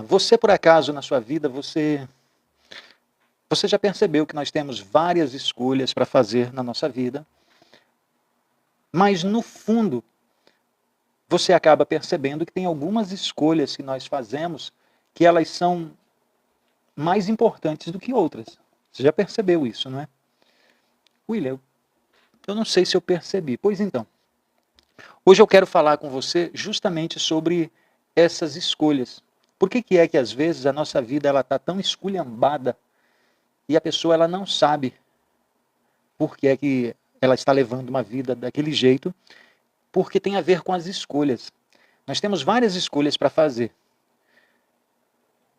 Você, por acaso, na sua vida, você já percebeu que nós temos várias escolhas para fazer na nossa vida, mas no fundo, você acaba percebendo que tem algumas escolhas que nós fazemos que elas são mais importantes do que outras. Você já percebeu isso, não é? William, eu não sei se eu percebi. Pois então, hoje eu quero falar com você justamente sobre essas escolhas. Por que é que às vezes a nossa vida ela está tão esculhambada e a pessoa ela não sabe por que é que ela está levando uma vida daquele jeito? Porque tem a ver com as escolhas. Nós temos várias escolhas para fazer.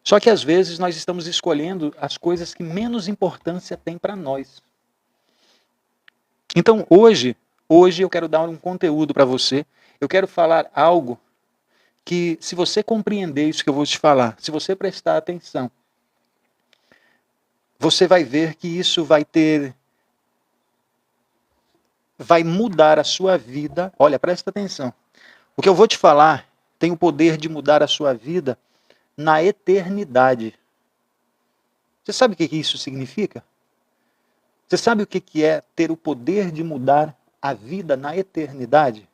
Só que às vezes nós estamos escolhendo as coisas que menos importância têm para nós. Então hoje eu quero dar um conteúdo para você. Eu quero falar algo que, se você compreender isso que eu vou te falar, se você prestar atenção, você vai ver que isso vai mudar a sua vida. Olha, presta atenção. O que eu vou te falar tem o poder de mudar a sua vida na eternidade. Você sabe o que isso significa? Você sabe o que é ter o poder de mudar a vida na eternidade?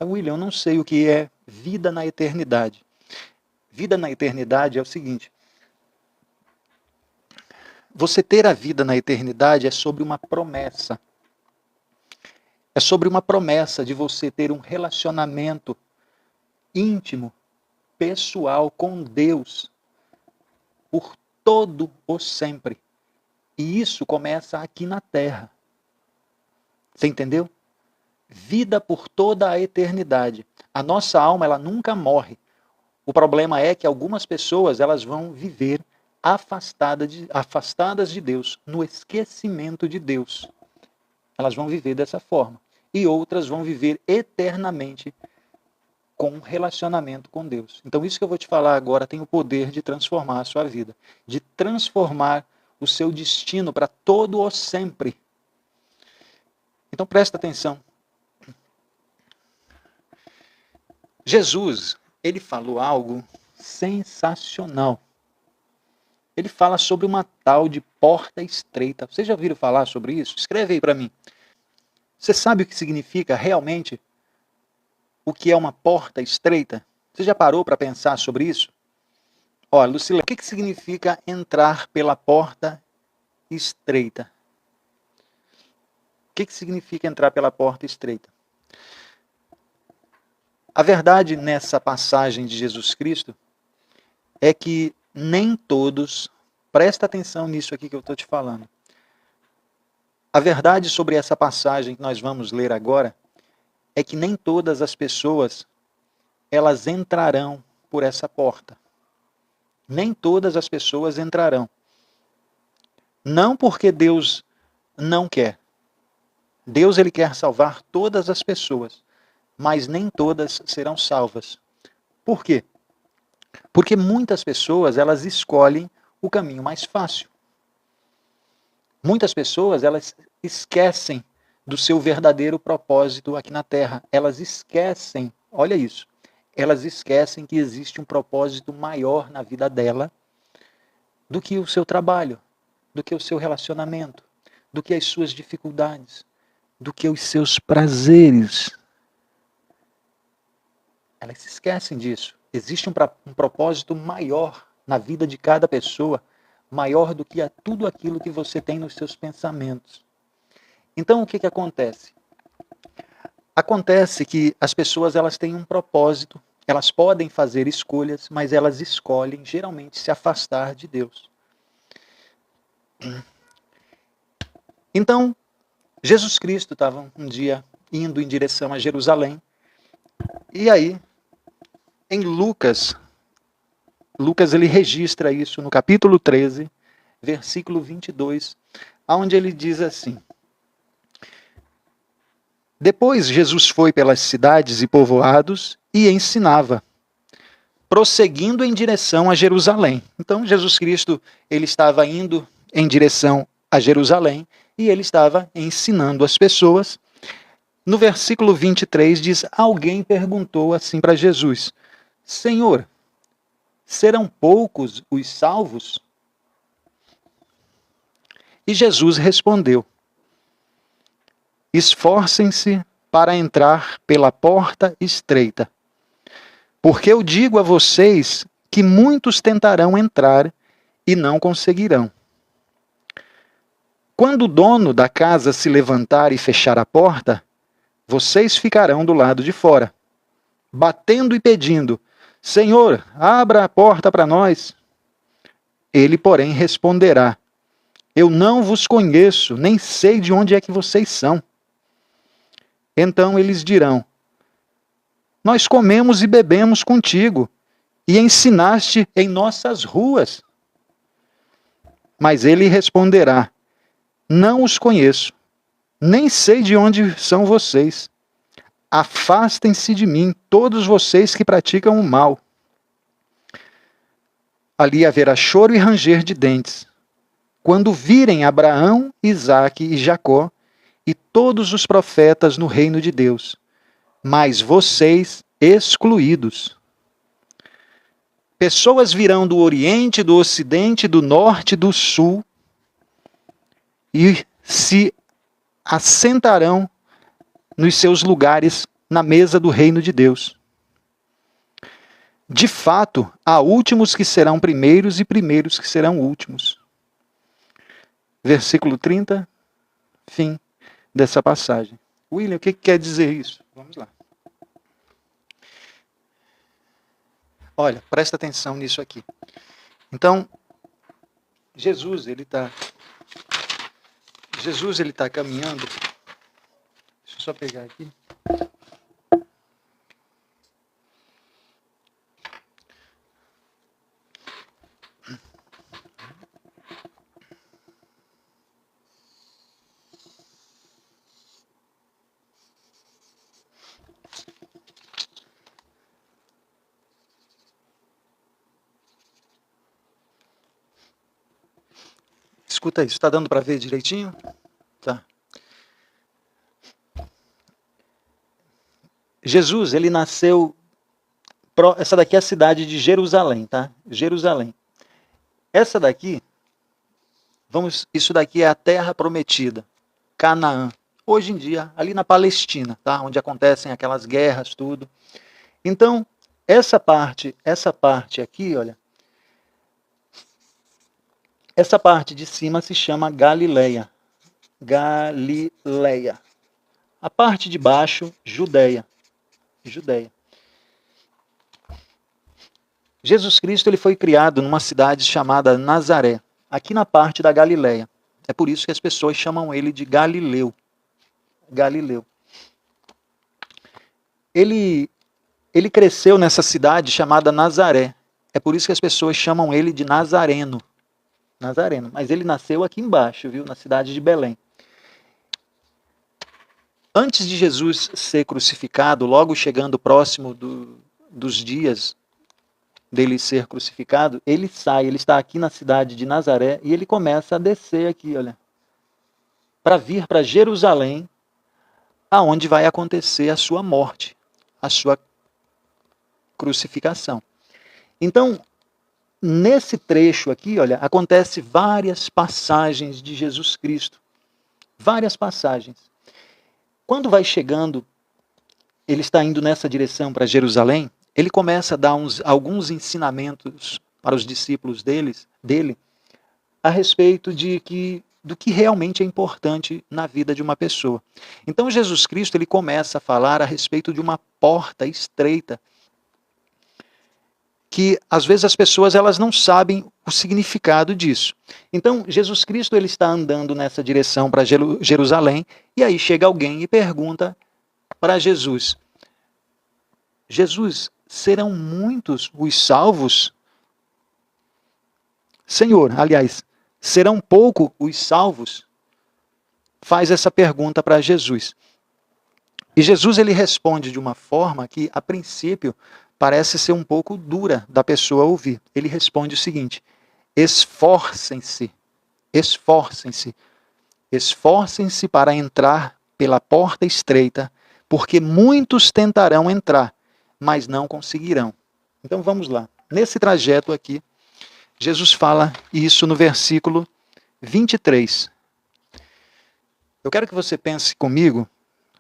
William, eu não sei o que é vida na eternidade. Vida na eternidade é o seguinte: você ter a vida na eternidade é sobre uma promessa. É sobre uma promessa de você ter um relacionamento íntimo, pessoal com Deus por todo o sempre. E isso começa aqui na Terra. Você entendeu? Vida por toda a eternidade. A nossa alma, ela nunca morre. O problema é que algumas pessoas, elas vão viver afastadas de Deus, no esquecimento de Deus. Elas vão viver dessa forma. E outras vão viver eternamente com um relacionamento com Deus. Então isso que eu vou te falar agora tem o poder de transformar a sua vida, de transformar o seu destino para todo o sempre. Então presta atenção. Jesus, ele falou algo sensacional. Ele fala sobre uma tal de porta estreita. Vocês já ouviram falar sobre isso? Escreve aí para mim. Você sabe o que significa realmente o que é uma porta estreita? Você já parou para pensar sobre isso? Olha, Lucila, o que significa entrar pela porta estreita? O que significa entrar pela porta estreita? A verdade nessa passagem de Jesus Cristo é que nem todos, presta atenção nisso aqui que eu estou te falando. A verdade sobre essa passagem que nós vamos ler agora é que nem todas as pessoas elas entrarão por essa porta. Nem todas as pessoas entrarão. Não porque Deus não quer. Deus ele quer salvar todas as pessoas, mas nem todas serão salvas. Por quê? Porque muitas pessoas elas escolhem o caminho mais fácil. Muitas pessoas elas esquecem do seu verdadeiro propósito aqui na Terra. Elas esquecem, olha isso, elas esquecem que existe um propósito maior na vida dela do que o seu trabalho, do que o seu relacionamento, do que as suas dificuldades, do que os seus prazeres. Elas se esquecem disso. Existe um propósito maior na vida de cada pessoa, maior do que tudo aquilo que você tem nos seus pensamentos. Então, o que acontece? Acontece que as pessoas elas têm um propósito, elas podem fazer escolhas, mas elas escolhem geralmente se afastar de Deus. Então, Jesus Cristo estava um dia indo em direção a Jerusalém, e aí, em Lucas ele registra isso no capítulo 13, versículo 22, onde ele diz assim: Depois Jesus foi pelas cidades e povoados e ensinava, prosseguindo em direção a Jerusalém. Então Jesus Cristo ele estava indo em direção a Jerusalém e ele estava ensinando as pessoas. No versículo 23 diz, alguém perguntou assim para Jesus, Senhor, serão poucos os salvos? E Jesus respondeu: esforcem-se para entrar pela porta estreita, porque eu digo a vocês que muitos tentarão entrar e não conseguirão. Quando o dono da casa se levantar e fechar a porta, vocês ficarão do lado de fora, batendo e pedindo: Senhor, abra a porta para nós. Ele, porém, responderá: eu não vos conheço, nem sei de onde é que vocês são. Então eles dirão: nós comemos e bebemos contigo, e ensinaste em nossas ruas. Mas ele responderá: não os conheço, nem sei de onde são vocês. Afastem-se de mim, todos vocês que praticam o mal. Ali haverá choro e ranger de dentes, quando virem Abraão, Isaque e Jacó e todos os profetas no reino de Deus, mas vocês excluídos. Pessoas virão do Oriente, do Ocidente, do Norte, do Sul e se assentarão nos seus lugares na mesa do reino de Deus. De fato, há últimos que serão primeiros e primeiros que serão últimos. Versículo 30, fim dessa passagem. William, o que quer dizer isso? Vamos lá. Olha, presta atenção nisso aqui. Então, Jesus ele está caminhando. Deixa eu só pegar aqui. Escuta isso, está dando para ver direitinho? Tá. Jesus, ele nasceu... Essa daqui é a cidade de Jerusalém, tá? Jerusalém. Essa daqui, isso daqui é a terra prometida, Canaã. Hoje em dia, ali na Palestina, tá? Onde acontecem aquelas guerras, tudo. Então, essa parte aqui, olha, essa parte de cima se chama Galileia. Galileia. A parte de baixo, Judeia. Judeia. Jesus Cristo ele foi criado numa cidade chamada Nazaré, aqui na parte da Galileia. É por isso que as pessoas chamam ele de Galileu. Galileu. Ele cresceu nessa cidade chamada Nazaré. É por isso que as pessoas chamam ele de Nazareno. Nazareno. Mas ele nasceu aqui embaixo, viu? Na cidade de Belém. Antes de Jesus ser crucificado, logo chegando próximo dos dias dele ser crucificado, ele está aqui na cidade de Nazaré e ele começa a descer aqui, olha, para vir para Jerusalém, aonde vai acontecer a sua morte, a sua crucificação. Então, nesse trecho aqui, olha, acontece várias passagens de Jesus Cristo. Várias passagens. Quando vai chegando, ele está indo nessa direção para Jerusalém, ele começa a dar alguns ensinamentos para os discípulos dele a respeito do que realmente é importante na vida de uma pessoa. Então Jesus Cristo ele começa a falar a respeito de uma porta estreita, que às vezes as pessoas elas não sabem o significado disso. Então Jesus Cristo ele está andando nessa direção para Jerusalém, e aí chega alguém e pergunta para Jesus: Jesus, serão muitos os salvos? Senhor, aliás, serão poucos os salvos? Faz essa pergunta para Jesus. E Jesus ele responde de uma forma que, a princípio, parece ser um pouco dura da pessoa ouvir. Ele responde o seguinte: esforcem-se, esforcem-se, esforcem-se para entrar pela porta estreita, porque muitos tentarão entrar, mas não conseguirão. Então vamos lá. nesse trajeto aqui, Jesus fala isso no versículo 23. Eu quero que você pense comigo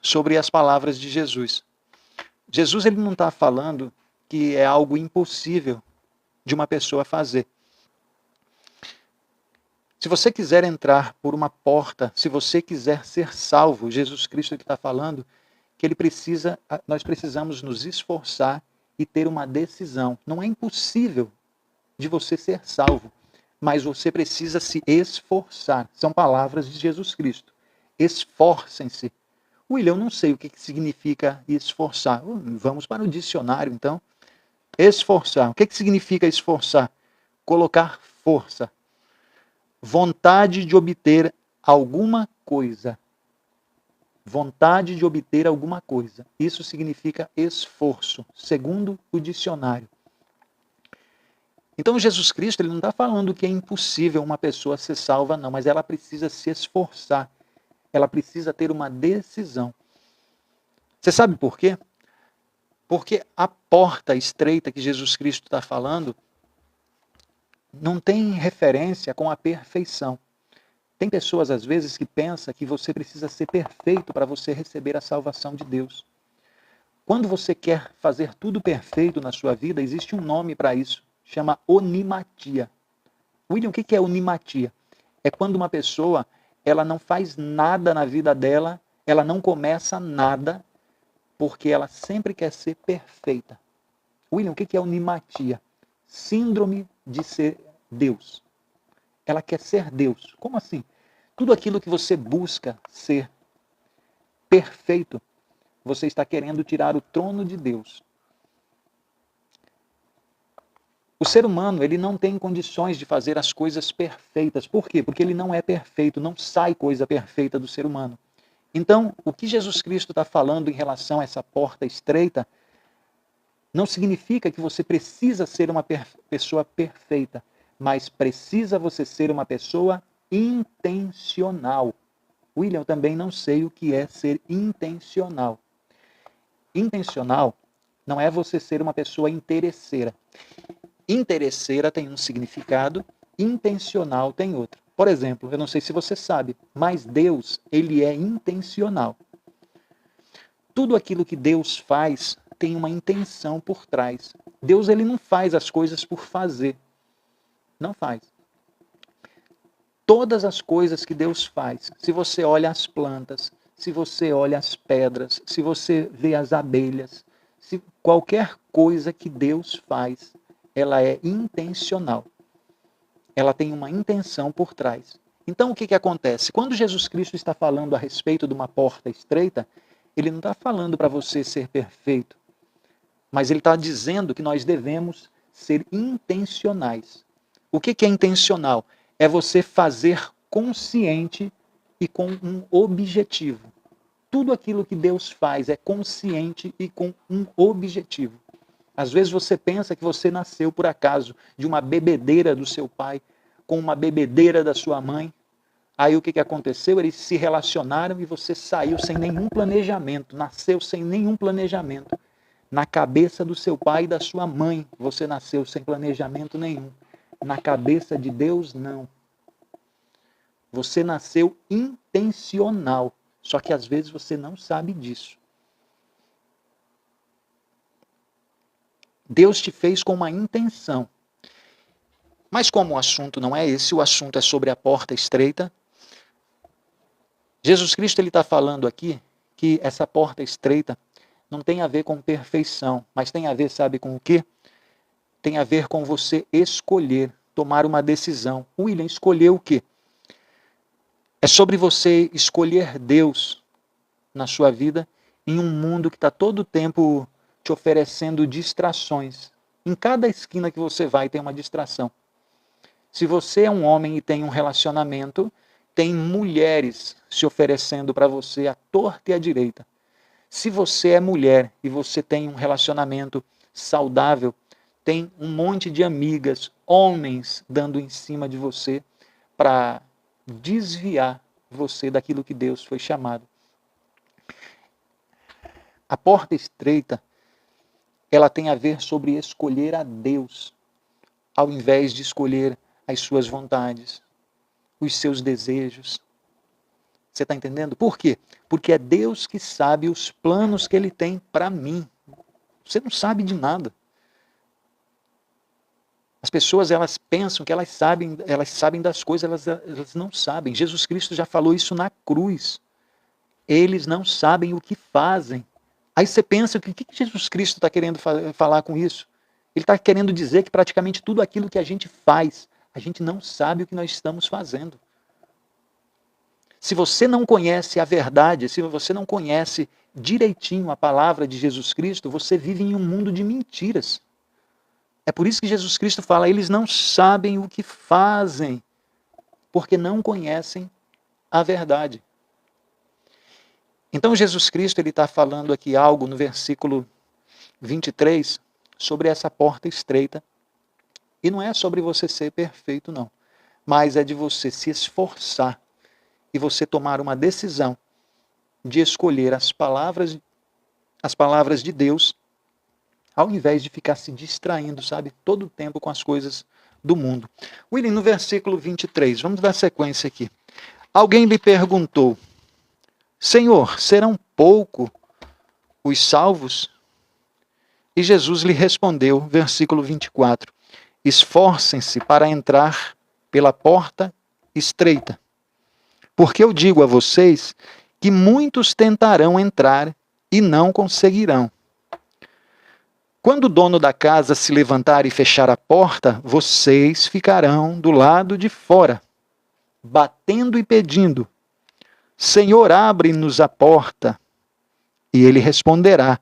sobre as palavras de Jesus. Jesus ele não está falando que é algo impossível de uma pessoa fazer. Se você quiser entrar por uma porta, se você quiser ser salvo, Jesus Cristo está falando que nós precisamos nos esforçar e ter uma decisão. Não é impossível de você ser salvo, mas você precisa se esforçar. São palavras de Jesus Cristo. Esforcem-se. William, eu não sei o que significa esforçar. Vamos para o dicionário, então. Esforçar. O que significa esforçar? Colocar força. Vontade de obter alguma coisa. Vontade de obter alguma coisa. Isso significa esforço, segundo o dicionário. Então Jesus Cristo ele não está falando que é impossível uma pessoa ser salva, não, mas ela precisa se esforçar. Ela precisa ter uma decisão. Você sabe por quê? Porque a porta estreita que Jesus Cristo está falando não tem referência com a perfeição. Tem pessoas, às vezes, que pensam que você precisa ser perfeito para você receber a salvação de Deus. Quando você quer fazer tudo perfeito na sua vida, existe um nome para isso. Chama onimatia. William, o que é onimatia? É quando uma pessoa ela não faz nada na vida dela, ela não começa nada, porque ela sempre quer ser perfeita. William, o que é onimatia? Síndrome de ser Deus. Ela quer ser Deus. Como assim? Tudo aquilo que você busca ser perfeito, você está querendo tirar o trono de Deus. O ser humano, ele não tem condições de fazer as coisas perfeitas. Por quê? Porque ele não é perfeito, não sai coisa perfeita do ser humano. Então, o que Jesus Cristo está falando em relação a essa porta estreita não significa que você precisa ser uma pessoa perfeita, mas precisa você ser uma pessoa intencional. William, eu também não sei o que é ser intencional. Intencional não é você ser uma pessoa interesseira. Interesseira tem um significado, intencional tem outro. Por exemplo, eu não sei se você sabe, mas Deus, ele é intencional. Tudo aquilo que Deus faz tem uma intenção por trás. Deus, ele não faz as coisas por fazer. Não faz. Todas as coisas que Deus faz, se você olha as plantas, se você olha as pedras, se você vê as abelhas, se qualquer coisa que Deus faz, ela é intencional. Ela tem uma intenção por trás. Então, o que acontece? Quando Jesus Cristo está falando a respeito de uma porta estreita, ele não está falando para você ser perfeito, mas ele está dizendo que nós devemos ser intencionais. O que é intencional? É você fazer consciente e com um objetivo. Tudo aquilo que Deus faz é consciente e com um objetivo. Às vezes você pensa que você nasceu por acaso de uma bebedeira do seu pai, com uma bebedeira da sua mãe. Aí o que aconteceu? Eles se relacionaram e você saiu sem nenhum planejamento, nasceu sem nenhum planejamento. Na cabeça do seu pai e da sua mãe, você nasceu sem planejamento nenhum. Na cabeça de Deus, não. Você nasceu intencional, só que às vezes você não sabe disso. Deus te fez com uma intenção. Mas como o assunto não é esse, o assunto é sobre a porta estreita, Jesus Cristo ele está falando aqui que essa porta estreita não tem a ver com perfeição, mas tem a ver, sabe com o quê? Tem a ver com você escolher, tomar uma decisão. William, escolher o quê? É sobre você escolher Deus na sua vida em um mundo que está todo o tempo te oferecendo distrações. Em cada esquina que você vai tem uma distração. Se você é um homem e tem um relacionamento, tem mulheres se oferecendo para você à torta e à direita. Se você é mulher e você tem um relacionamento saudável, tem um monte de amigas, homens dando em cima de você para desviar você daquilo que Deus foi chamado. A porta estreita, ela tem a ver sobre escolher a Deus. ao invés de escolher as suas vontades, os seus desejos. Você está entendendo? Por quê? Porque é Deus que sabe os planos que Ele tem para mim. Você não sabe de nada. As pessoas, elas pensam que elas sabem das coisas, elas não sabem. Jesus Cristo já falou isso na cruz. Eles não sabem o que fazem. Aí você pensa, o que Jesus Cristo está querendo falar com isso? Ele está querendo dizer que praticamente tudo aquilo que a gente faz, a gente não sabe o que nós estamos fazendo. Se você não conhece a verdade, se você não conhece direitinho a palavra de Jesus Cristo, você vive em um mundo de mentiras. É por isso que Jesus Cristo fala, eles não sabem o que fazem, porque não conhecem a verdade. Então Jesus Cristo está falando aqui algo no versículo 23 sobre essa porta estreita. E não é sobre você ser perfeito, não. Mas é de você se esforçar e você tomar uma decisão de escolher as palavras de Deus, ao invés de ficar se distraindo, sabe, todo o tempo com as coisas do mundo. William, no versículo 23, vamos dar sequência aqui. Alguém lhe perguntou, Senhor, serão pouco os salvos? E Jesus lhe respondeu, versículo 24, esforcem-se para entrar pela porta estreita. Porque eu digo a vocês que muitos tentarão entrar e não conseguirão. Quando o dono da casa se levantar e fechar a porta, vocês ficarão do lado de fora, batendo e pedindo, Senhor, abre-nos a porta. E ele responderá,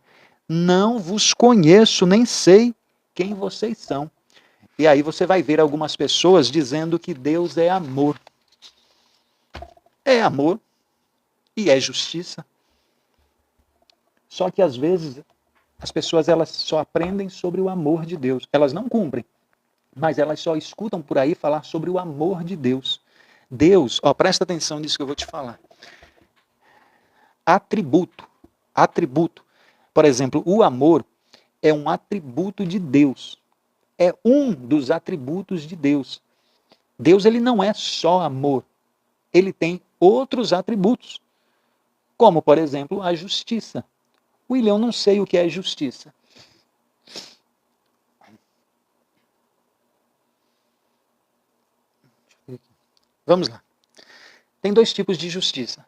não vos conheço, nem sei quem vocês são. E aí você vai ver algumas pessoas dizendo que Deus é amor. É amor e é justiça. Só que às vezes as pessoas elas só aprendem sobre o amor de Deus. Elas não cumprem, mas elas só escutam por aí falar sobre o amor de Deus. Deus, presta atenção nisso que eu vou te falar. Atributo. Por exemplo, o amor é um atributo de Deus. É um dos atributos de Deus. Deus ele não é só amor. Ele tem outros atributos. Como, por exemplo, a justiça. William, eu não sei o que é justiça. Vamos lá. Tem dois tipos de justiça.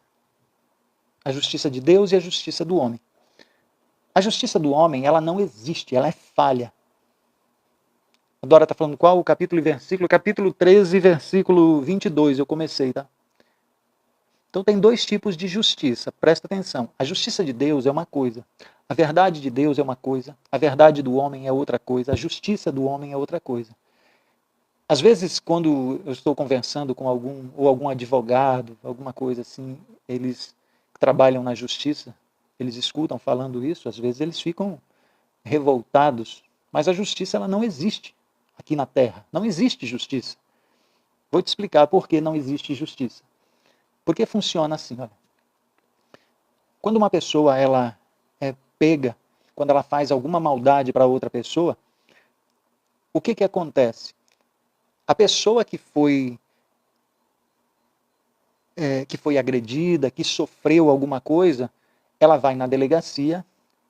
A justiça de Deus e a justiça do homem. A justiça do homem, ela não existe, ela é falha. A Dora está falando qual o capítulo e versículo? Capítulo 13, versículo 22, eu comecei, tá? Então tem dois tipos de justiça, presta atenção. A justiça de Deus é uma coisa, a verdade de Deus é uma coisa, a verdade do homem é outra coisa, a justiça do homem é outra coisa. Às vezes, quando eu estou conversando com algum advogado, alguma coisa assim, eles que trabalham na justiça, eles escutam falando isso, às vezes eles ficam revoltados, mas a justiça ela não existe aqui na Terra, não existe justiça. Vou te explicar por que não existe justiça. Porque funciona assim, olha. Quando uma pessoa ela é pega, quando ela faz alguma maldade para outra pessoa, o que acontece? A pessoa que foi agredida, que sofreu alguma coisa, ela vai na delegacia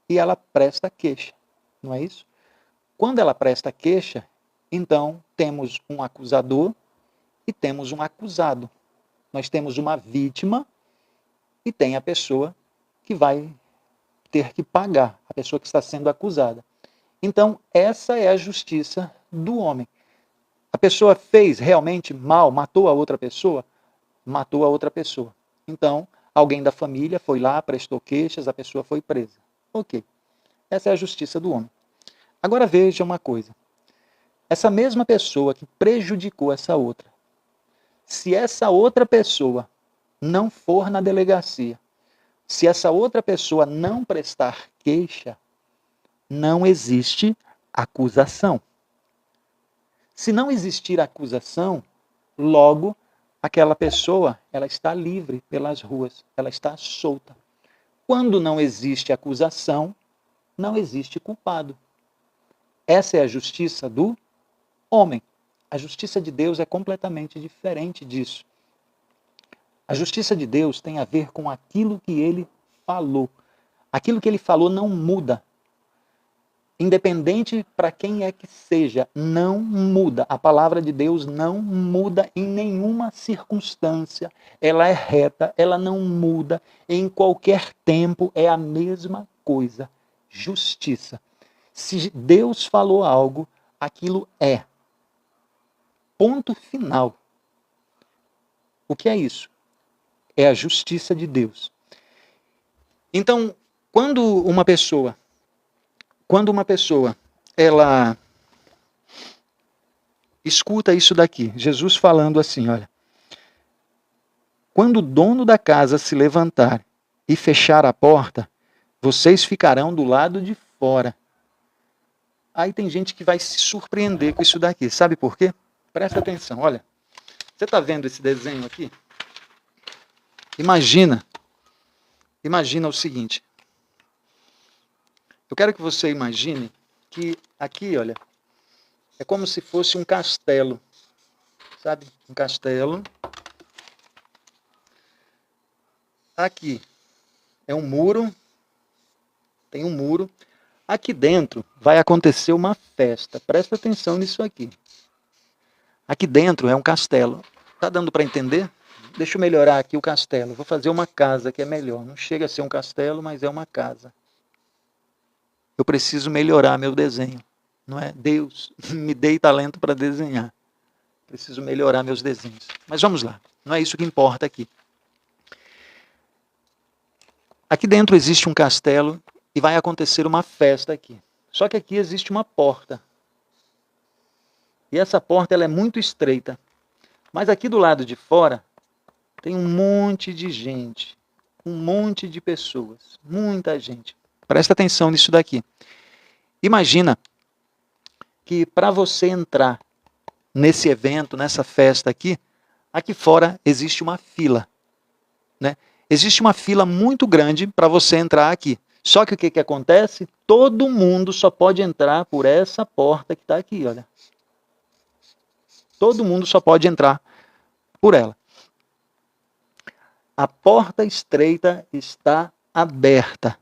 e ela presta queixa, não é isso? Quando ela presta queixa, então temos um acusador e temos um acusado. Nós temos uma vítima e tem a pessoa que vai ter que pagar, a pessoa que está sendo acusada. Então, essa é a justiça do homem. A pessoa fez realmente mal, matou a outra pessoa? Matou a outra pessoa. Então, alguém da família foi lá, prestou queixas, a pessoa foi presa. Ok. Essa é a justiça do homem. Agora veja uma coisa. Essa mesma pessoa que prejudicou essa outra, se essa outra pessoa não for na delegacia, se essa outra pessoa não prestar queixa, não existe acusação. Se não existir acusação, logo aquela pessoa ela está livre pelas ruas, ela está solta. Quando não existe acusação, não existe culpado. Essa é a justiça do homem. A justiça de Deus é completamente diferente disso. A justiça de Deus tem a ver com aquilo que ele falou. Aquilo que ele falou não muda. Independente para quem é que seja, não muda. A palavra de Deus não muda em nenhuma circunstância. Ela é reta, ela não muda. Em qualquer tempo é a mesma coisa. Justiça. Se Deus falou algo, aquilo é. Ponto final. O que é isso? É a justiça de Deus. Então, quando uma pessoa ela escuta isso daqui, Jesus falando assim, olha, quando o dono da casa se levantar e fechar a porta, vocês ficarão do lado de fora. Aí tem gente que vai se surpreender com isso daqui. Sabe por quê? Presta atenção, olha. Você está vendo esse desenho aqui? Imagina o seguinte. Eu quero que você imagine que aqui, olha, é como se fosse um castelo. Sabe? Um castelo. Aqui é um muro. Tem um muro. Aqui dentro vai acontecer uma festa. Presta atenção nisso aqui. Aqui dentro é um castelo. Tá dando para entender? Deixa eu melhorar aqui o castelo. Vou fazer uma casa que é melhor. Não chega a ser um castelo, mas é uma casa. Eu preciso melhorar meu desenho. Não é? Deus, me dê talento para desenhar. Preciso melhorar meus desenhos. Mas vamos lá. Não é isso que importa aqui. Aqui dentro existe um castelo e vai acontecer uma festa aqui. Só que aqui existe uma porta. E essa porta ela é muito estreita. Mas aqui do lado de fora tem um monte de gente. Um monte de pessoas. Muita gente. Presta atenção nisso daqui. Imagina que para você entrar nesse evento, nessa festa aqui, aqui fora existe uma fila. Né? Existe uma fila muito grande para você entrar aqui. Só que o que acontece? Todo mundo só pode entrar por essa porta que está aqui, olha. Todo mundo só pode entrar por ela. A porta estreita está aberta.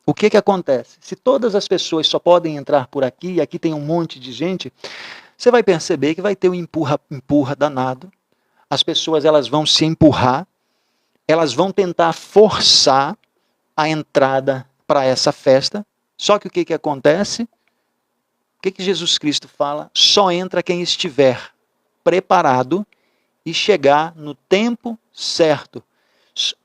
O que acontece? Se todas as pessoas só podem entrar por aqui, e aqui tem um monte de gente, você vai perceber que vai ter um empurra danado. As pessoas elas vão se empurrar, elas vão tentar forçar a entrada para essa festa. Só que o que acontece? O que Jesus Cristo fala? Só entra quem estiver preparado e chegar no tempo certo.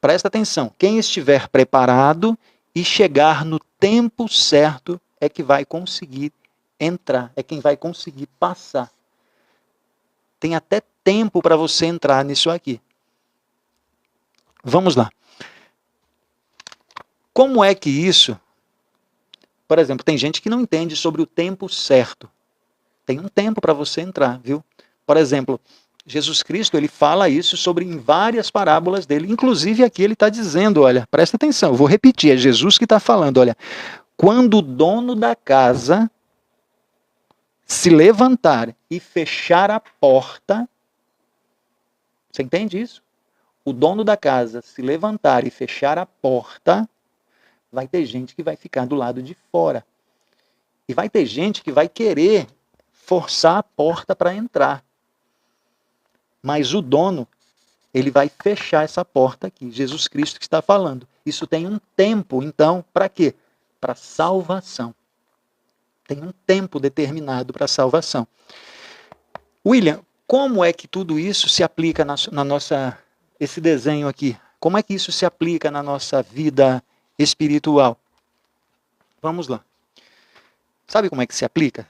Presta atenção, quem estiver preparado e chegar no tempo certo é que vai conseguir entrar, é quem vai conseguir passar. Tem até tempo para você entrar nisso aqui. Vamos lá. Como é que isso... Por exemplo, tem gente que não entende sobre o tempo certo. Tem um tempo para você entrar, viu? Por exemplo, Jesus Cristo, ele fala isso em várias parábolas dele. Inclusive aqui ele está dizendo, olha, presta atenção, eu vou repetir, é Jesus que está falando, olha. Quando o dono da casa se levantar e fechar a porta, você entende isso? O dono da casa se levantar e fechar a porta, vai ter gente que vai ficar do lado de fora. E vai ter gente que vai querer forçar a porta para entrar. Mas o dono, ele vai fechar essa porta aqui. Jesus Cristo que está falando. Isso tem um tempo, então, para quê? Para salvação. Tem um tempo determinado para salvação. William, como é que tudo isso se aplica na nossa... Esse desenho aqui, como é que isso se aplica na nossa vida espiritual? Vamos lá. Sabe como é que se aplica?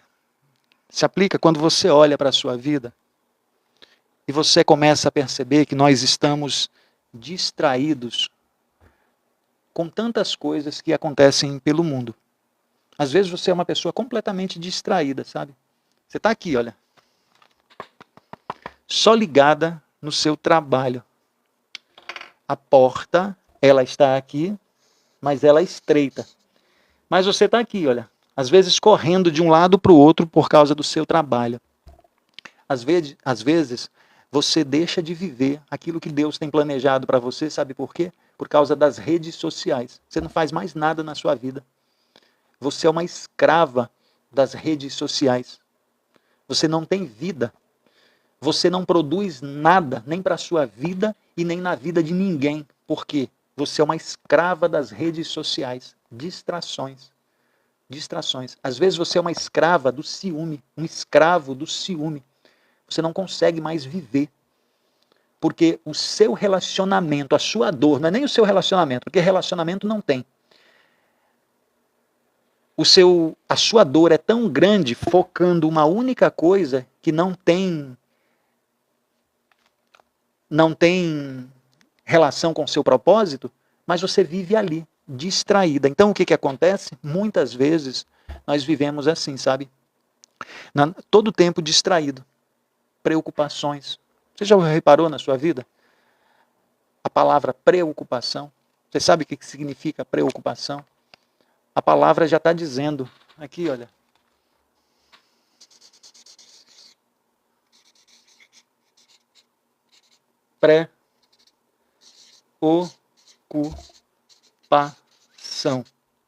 Se aplica quando você olha para a sua vida e você começa a perceber que nós estamos distraídos com tantas coisas que acontecem pelo mundo. Às vezes você é uma pessoa completamente distraída, sabe? Você está aqui, olha, só ligada no seu trabalho. A porta, ela está aqui, mas ela é estreita. Mas você está aqui, olha, às vezes correndo de um lado para o outro por causa do seu trabalho. Às vezes, você deixa de viver aquilo que Deus tem planejado para você, sabe por quê? Por causa das redes sociais. Você não faz mais nada na sua vida. Você é uma escrava das redes sociais. Você não tem vida. Você não produz nada, nem para a sua vida e nem na vida de ninguém. Por quê? Você é uma escrava das redes sociais. Distrações. Distrações. Às vezes você é uma escrava do ciúme, um escravo do ciúme. Você não consegue mais viver. Porque o seu relacionamento, a sua dor, não é nem o seu relacionamento, porque relacionamento não tem. A sua dor é tão grande, focando uma única coisa que não tem relação com o seu propósito, mas você vive ali, distraída. Então o que acontece? Muitas vezes nós vivemos assim, sabe? Todo tempo distraído. Preocupações. Você já reparou na sua vida? A palavra preocupação. Você sabe o que significa preocupação? A palavra já está dizendo. Aqui, olha. Preocupação.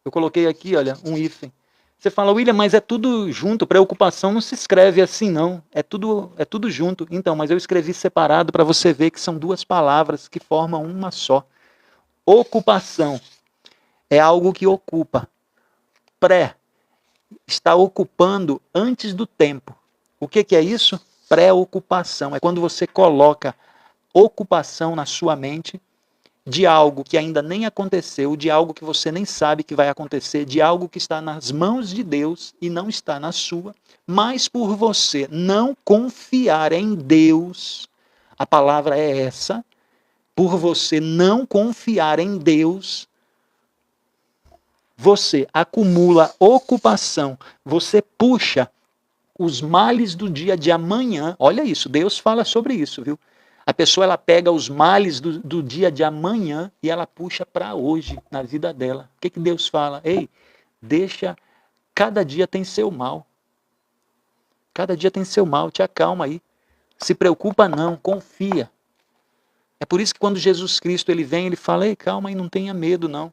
Eu coloquei aqui, olha, um hífen. Você fala, William, mas é tudo junto, preocupação não se escreve assim não, é tudo junto. Então, mas eu escrevi separado para você ver que são duas palavras que formam uma só. Ocupação é algo que ocupa. Pré está ocupando antes do tempo. O que é isso? Pré-ocupação. É quando você coloca ocupação na sua mente de algo que ainda nem aconteceu, de algo que você nem sabe que vai acontecer, de algo que está nas mãos de Deus e não está na sua, mas por você não confiar em Deus, a palavra é essa, por você não confiar em Deus, você acumula ocupação, você puxa os males do dia de amanhã. Olha isso, Deus fala sobre isso, viu? A pessoa ela pega os males do dia de amanhã e ela puxa para hoje, na vida dela. O que Deus fala? Ei, deixa, cada dia tem seu mal. Cada dia tem seu mal, te acalma aí. Se preocupa não, confia. É por isso que quando Jesus Cristo ele vem, ele fala, ei, calma aí, não tenha medo não.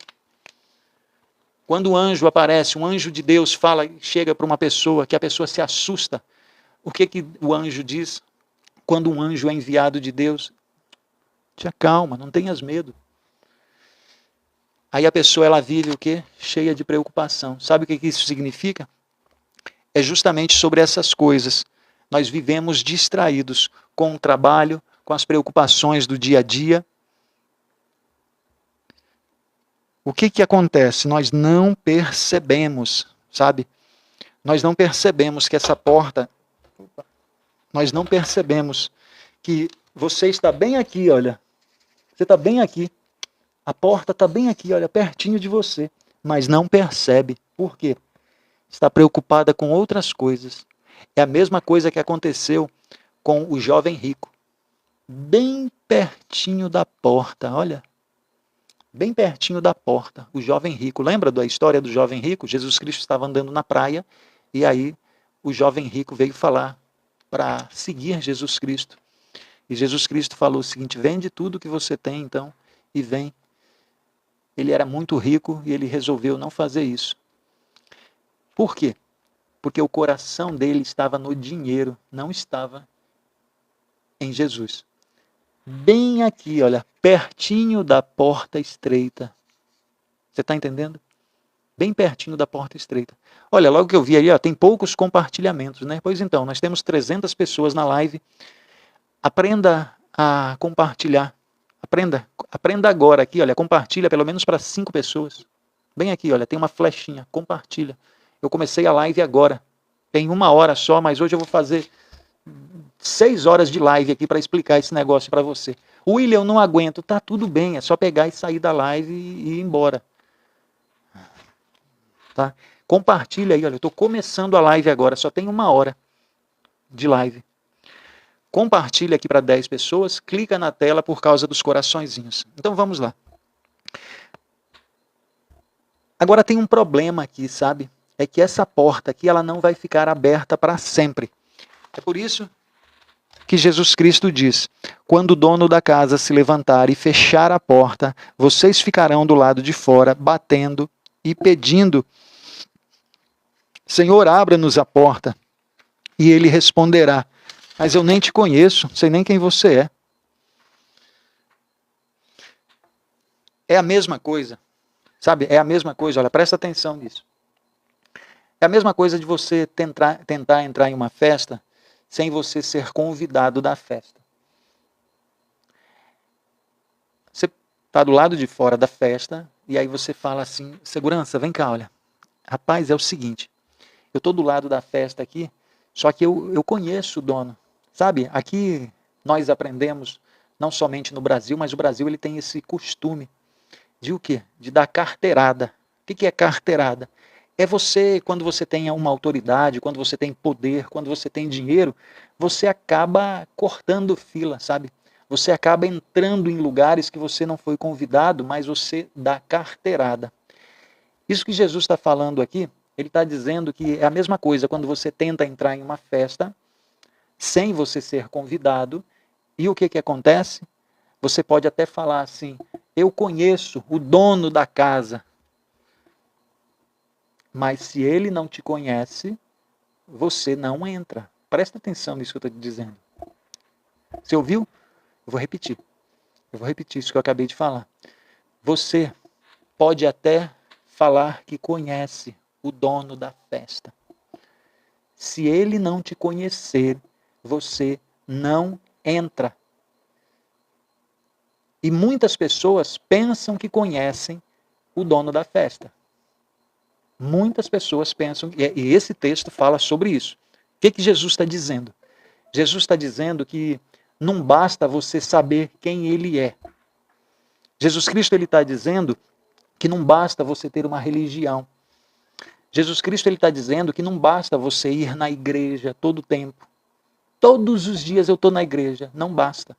Quando um anjo aparece, um anjo de Deus fala, chega para uma pessoa, que a pessoa se assusta. O que o anjo diz? Quando um anjo é enviado de Deus, te acalma, não tenhas medo. Aí a pessoa ela vive o quê? Cheia de preocupação. Sabe o que isso significa? É justamente sobre essas coisas. Nós vivemos distraídos com o trabalho, com as preocupações do dia a dia. O que acontece? Nós não percebemos, sabe? Nós não percebemos que essa porta... Nós não percebemos que você está bem aqui, olha. Você está bem aqui. A porta está bem aqui, olha, pertinho de você. Mas não percebe. Por quê? Está preocupada com outras coisas. É a mesma coisa que aconteceu com o jovem rico. Bem pertinho da porta, olha. Bem pertinho da porta, o jovem rico. Lembra da história do jovem rico? Jesus Cristo estava andando na praia e aí o jovem rico veio falar para seguir Jesus Cristo. E Jesus Cristo falou o seguinte, vende tudo que você tem então e vem. Ele era muito rico e ele resolveu não fazer isso. Por quê? Porque o coração dele estava no dinheiro, não estava em Jesus. Bem aqui, olha, pertinho da porta estreita. Você está entendendo? Bem pertinho da porta estreita. Olha, logo que eu vi aí, ó, tem poucos compartilhamentos, né? Pois então, nós temos 300 pessoas na live. Aprenda a compartilhar. Aprenda agora aqui, olha, compartilha pelo menos para 5 pessoas. Bem aqui, olha, tem uma flechinha, compartilha. Eu comecei a live agora. Tem 1 hora só, mas hoje eu vou fazer 6 horas de live aqui para explicar esse negócio para você. William, eu não aguento. Tá tudo bem, é só pegar e sair da live e ir embora. Tá? Compartilha aí, olha, eu estou começando a live agora, só tem 1 hora de live. Compartilha aqui para 10 pessoas, clica na tela por causa dos coraçõezinhos. Então vamos lá. Agora tem um problema aqui, sabe? É que essa porta aqui ela não vai ficar aberta para sempre. É por isso que Jesus Cristo diz: quando o dono da casa se levantar e fechar a porta, vocês ficarão do lado de fora, batendo e pedindo: Senhor, abra-nos a porta. E ele responderá: mas eu nem te conheço, não sei nem quem você é. É a mesma coisa, sabe? É a mesma coisa, olha, presta atenção nisso. É a mesma coisa de você tentar entrar em uma festa sem você ser convidado da festa. Você está do lado de fora da festa e aí você fala assim: segurança, vem cá, olha. Rapaz, é o seguinte, eu estou do lado da festa aqui, só que eu conheço o dono. Sabe, aqui nós aprendemos, não somente no Brasil, mas o Brasil ele tem esse costume de o quê? De dar carteirada. O que é carteirada? É você, quando você tem uma autoridade, quando você tem poder, quando você tem dinheiro, você acaba cortando fila, sabe? Você acaba entrando em lugares que você não foi convidado, mas você dá carteirada. Isso que Jesus está falando aqui, ele está dizendo que é a mesma coisa quando você tenta entrar em uma festa sem você ser convidado, e o que acontece? Você pode até falar assim: eu conheço o dono da casa, mas se ele não te conhece, você não entra. Presta atenção nisso que eu estou te dizendo. Você ouviu? Eu vou repetir isso que eu acabei de falar. Você pode até falar que conhece o dono da festa. Se ele não te conhecer, você não entra. E muitas pessoas pensam que conhecem o dono da festa. Muitas pessoas pensam, e esse texto fala sobre isso. O que Jesus está dizendo? Jesus está dizendo que não basta você saber quem ele é. Jesus Cristo ele está dizendo que não basta você ter uma religião. Jesus Cristo ele está dizendo que não basta você ir na igreja todo o tempo. Todos os dias eu estou na igreja. Não basta.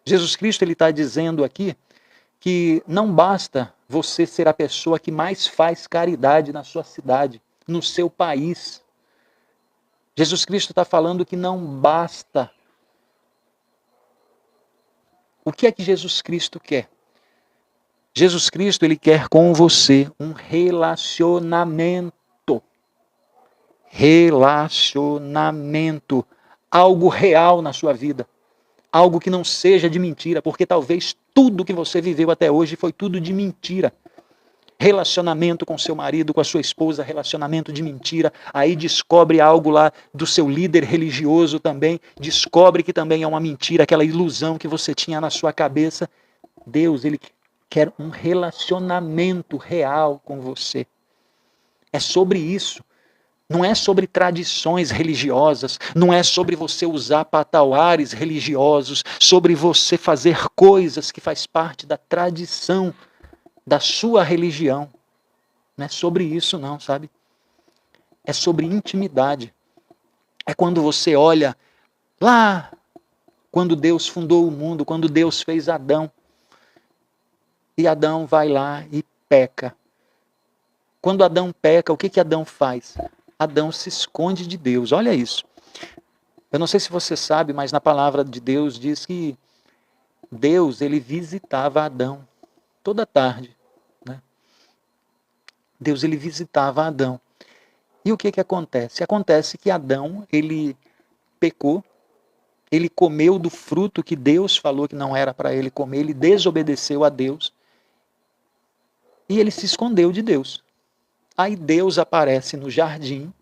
Jesus Cristo ele está dizendo aqui que não basta você ser a pessoa que mais faz caridade na sua cidade, no seu país. Jesus Cristo está falando que não basta. O que é que Jesus Cristo quer? Jesus Cristo ele quer com você um relacionamento. Relacionamento. Algo real na sua vida. Algo que não seja de mentira, porque talvez tudo que você viveu até hoje foi tudo de mentira. Relacionamento com seu marido, com a sua esposa, relacionamento de mentira. Aí descobre algo lá do seu líder religioso também, descobre que também é uma mentira, aquela ilusão que você tinha na sua cabeça. Deus, ele quer um relacionamento real com você. É sobre isso. Não é sobre tradições religiosas, não é sobre você usar patauares religiosos, sobre você fazer coisas que faz parte da tradição da sua religião. Não é sobre isso não, sabe? É sobre intimidade. É quando você olha lá, quando Deus fundou o mundo, quando Deus fez Adão, e Adão vai lá e peca. Quando Adão peca, o que Adão faz? Adão se esconde de Deus. Olha isso. Eu não sei se você sabe, mas na palavra de Deus diz que Deus ele visitava Adão toda tarde. Né? Deus ele visitava Adão. E o que acontece? Acontece que Adão ele pecou, ele comeu do fruto que Deus falou que não era para ele comer, ele desobedeceu a Deus e ele se escondeu de Deus. Aí Deus aparece no jardim.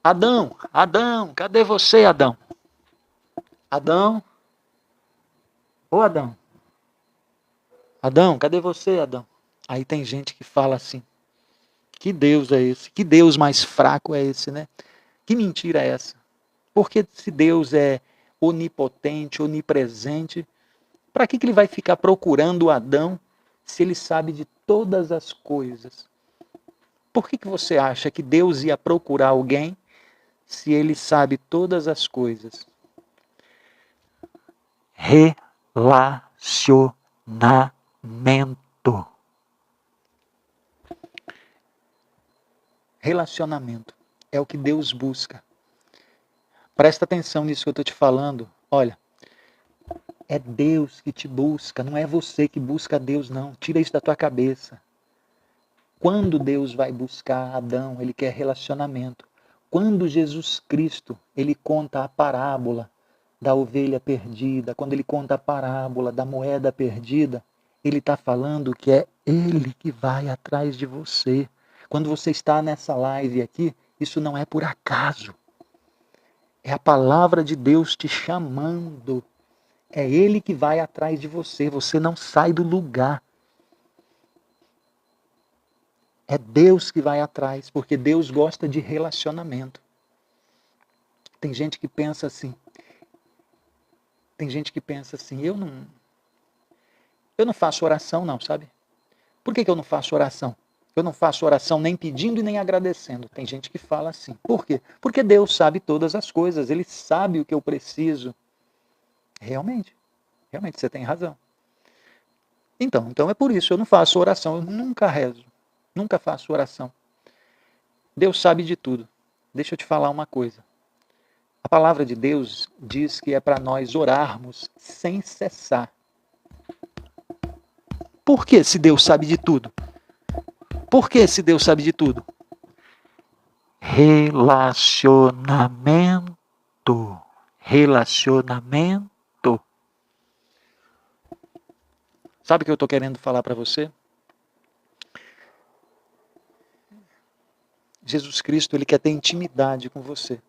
Adão, Adão, cadê você, Adão? Adão? Ô Adão. Adão, cadê você, Adão? Aí tem gente que fala assim, que Deus é esse? Que Deus mais fraco é esse, né? Que mentira é essa? Porque se Deus é onipotente, onipresente, para que ele vai ficar procurando Adão se ele sabe de todas as coisas? Por que você acha que Deus ia procurar alguém se ele sabe todas as coisas? Relacionamento. Relacionamento é o que Deus busca. Presta atenção nisso que eu estou te falando. Olha, é Deus que te busca, não é você que busca Deus, não. Tira isso da tua cabeça. Quando Deus vai buscar Adão, ele quer relacionamento. Quando Jesus Cristo, ele conta a parábola da ovelha perdida, quando ele conta a parábola da moeda perdida, ele está falando que é ele que vai atrás de você. Quando você está nessa live aqui, isso não é por acaso. É a palavra de Deus te chamando. É ele que vai atrás de você. Você não sai do lugar. É Deus que vai atrás, porque Deus gosta de relacionamento. Tem gente que pensa assim. Eu não faço oração não, sabe? Por que eu não faço oração? Eu não faço oração nem pedindo e nem agradecendo. Tem gente que fala assim. Por quê? Porque Deus sabe todas as coisas. Ele sabe o que eu preciso. Realmente você tem razão. Então é por isso, eu não faço oração, eu nunca rezo, nunca faço oração. Deus sabe de tudo. Deixa eu te falar uma coisa. A palavra de Deus diz que é para nós orarmos sem cessar. Por que se Deus sabe de tudo? Por que se Deus sabe de tudo? Relacionamento. Relacionamento. Sabe o que eu estou querendo falar para você? Jesus Cristo, ele quer ter intimidade com você.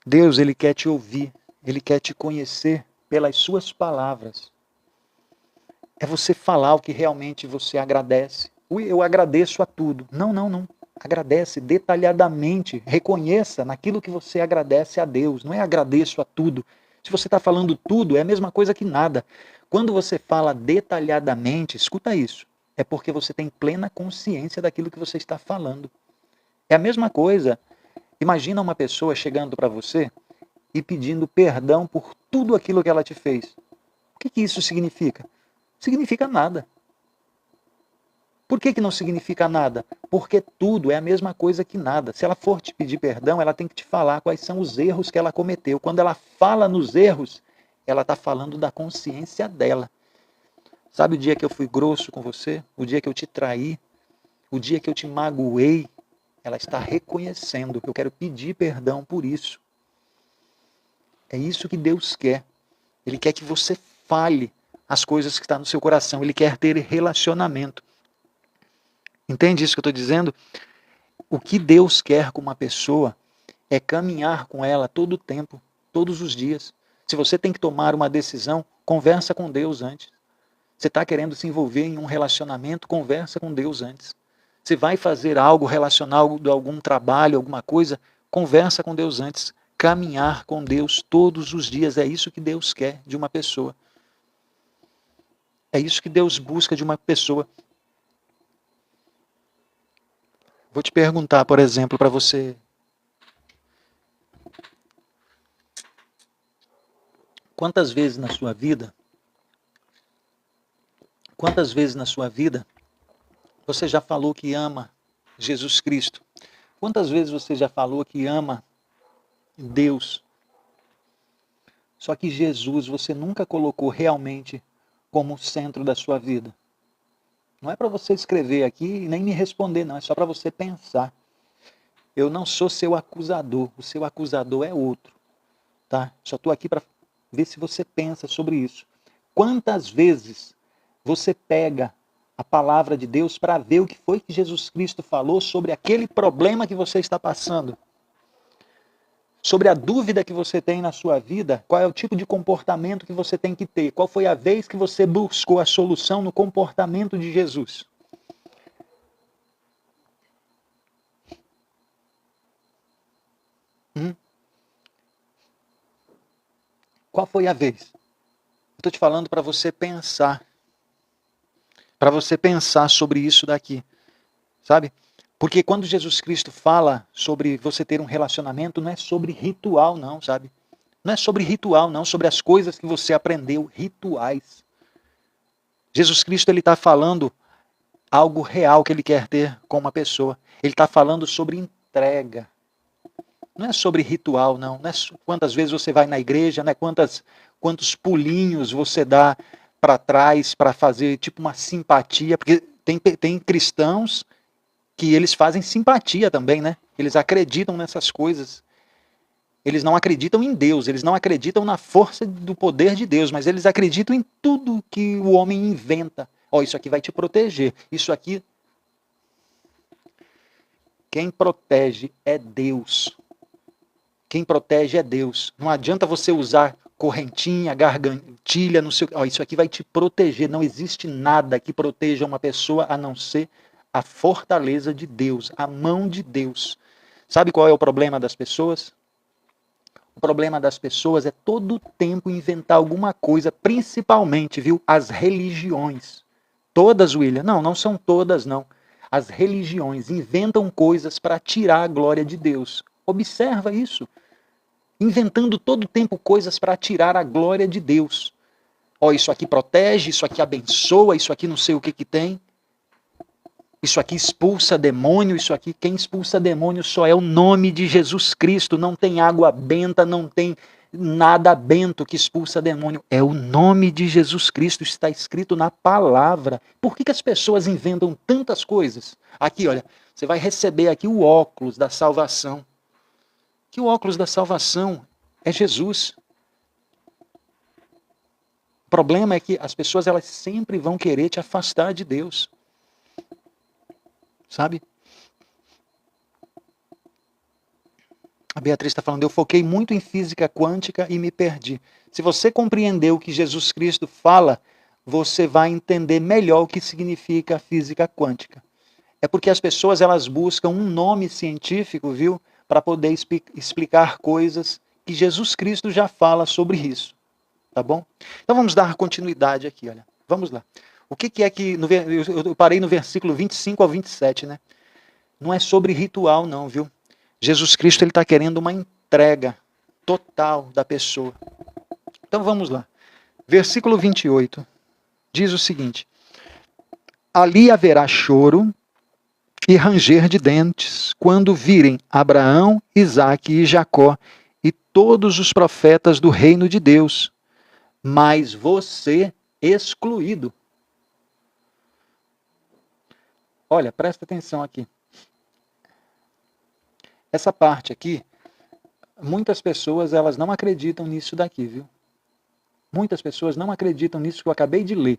Deus, ele quer te ouvir, ele quer te conhecer pelas suas palavras. É você falar o que realmente você agradece. Eu agradeço a tudo. Não. Agradece detalhadamente. Reconheça naquilo que você agradece a Deus. Não é agradeço a tudo. Se você está falando tudo, é a mesma coisa que nada. Quando você fala detalhadamente, escuta isso. É porque você tem plena consciência daquilo que você está falando. É a mesma coisa. Imagina uma pessoa chegando para você e pedindo perdão por tudo aquilo que ela te fez. O que isso significa? Significa nada. Por que não significa nada? Porque tudo é a mesma coisa que nada. Se ela for te pedir perdão, ela tem que te falar quais são os erros que ela cometeu. Quando ela fala nos erros, ela está falando da consciência dela. Sabe o dia que eu fui grosso com você? O dia que eu te traí? O dia que eu te magoei? Ela está reconhecendo. Eu quero pedir perdão por isso. É isso que Deus quer. Ele quer que você fale as coisas que estão no seu coração. Ele quer ter relacionamento. Entende isso que eu estou dizendo? O que Deus quer com uma pessoa é caminhar com ela todo o tempo, todos os dias. Se você tem que tomar uma decisão, conversa com Deus antes. Você está querendo se envolver em um relacionamento, conversa com Deus antes. Você vai fazer algo relacionado a algum trabalho, alguma coisa, conversa com Deus antes. Caminhar com Deus todos os dias, é isso que Deus quer de uma pessoa. É isso que Deus busca de uma pessoa. Vou te perguntar, por exemplo, para você. Quantas vezes na sua vida você já falou que ama Jesus Cristo? Quantas vezes você já falou que ama Deus? Só que Jesus você nunca colocou realmente como o centro da sua vida. Não é para você escrever aqui e nem me responder, não. É só para você pensar. Eu não sou seu acusador. O seu acusador é outro. Tá? Só estou aqui para ver se você pensa sobre isso. Quantas vezes você pega a palavra de Deus para ver o que foi que Jesus Cristo falou sobre aquele problema que você está passando? Sobre a dúvida que você tem na sua vida, qual é o tipo de comportamento que você tem que ter? Qual foi a vez que você buscou a solução no comportamento de Jesus? Qual foi a vez? Eu estou te falando para você pensar. Para você pensar sobre isso daqui. Sabe? Porque quando Jesus Cristo fala sobre você ter um relacionamento, não é sobre ritual não, sabe? Não é sobre ritual não, sobre as coisas que você aprendeu, rituais. Jesus Cristo ele está falando algo real que ele quer ter com uma pessoa. Ele está falando sobre entrega. Não é sobre ritual, não. Não é quantas vezes você vai na igreja, não é quantos pulinhos você dá para trás para fazer tipo uma simpatia, porque tem cristãos que eles fazem simpatia também, né? Eles acreditam nessas coisas. Eles não acreditam em Deus, eles não acreditam na força do poder de Deus, mas eles acreditam em tudo que o homem inventa. Ó, isso aqui vai te proteger. Isso aqui. Quem protege é Deus. Quem protege é Deus. Não adianta você usar correntinha, gargantilha, não sei o que. Ó, isso aqui vai te proteger. Não existe nada que proteja uma pessoa a não ser a fortaleza de Deus, a mão de Deus. Sabe qual é o problema das pessoas? O problema das pessoas é todo o tempo inventar alguma coisa, principalmente, viu, as religiões. Todas, William? Não, não são todas, não. As religiões inventam coisas para tirar a glória de Deus. Observa isso. Inventando todo o tempo coisas para tirar a glória de Deus. Ó, isso aqui protege, isso aqui abençoa, isso aqui não sei o que que tem. Isso aqui expulsa demônio, isso aqui, quem expulsa demônio só é o nome de Jesus Cristo. Não tem água benta, não tem nada bento que expulsa demônio. É o nome de Jesus Cristo, está escrito na palavra. Por que as pessoas inventam tantas coisas? Aqui, olha, você vai receber aqui o óculos da salvação. Que o óculos da salvação é Jesus. O problema é que as pessoas elas sempre vão querer te afastar de Deus. Sabe? A Beatriz está falando, eu foquei muito em física quântica e me perdi. Se você compreender o que Jesus Cristo fala, você vai entender melhor o que significa física quântica. É porque as pessoas elas buscam um nome científico, viu? Para poder explicar coisas que Jesus Cristo já fala sobre isso. Tá bom? Então vamos dar continuidade aqui, olha. Vamos lá. O que é que... Eu parei no versículo 25 ao 27, né? Não é sobre ritual, não, viu? Jesus Cristo está querendo uma entrega total da pessoa. Então vamos lá. Versículo 28 diz o seguinte: ali haverá choro e ranger de dentes, quando virem Abraão, Isaque e Jacó e todos os profetas do reino de Deus, mas você excluído. Olha, presta atenção aqui. Essa parte aqui, muitas pessoas elas não acreditam nisso daqui, viu? Muitas pessoas não acreditam nisso que eu acabei de ler.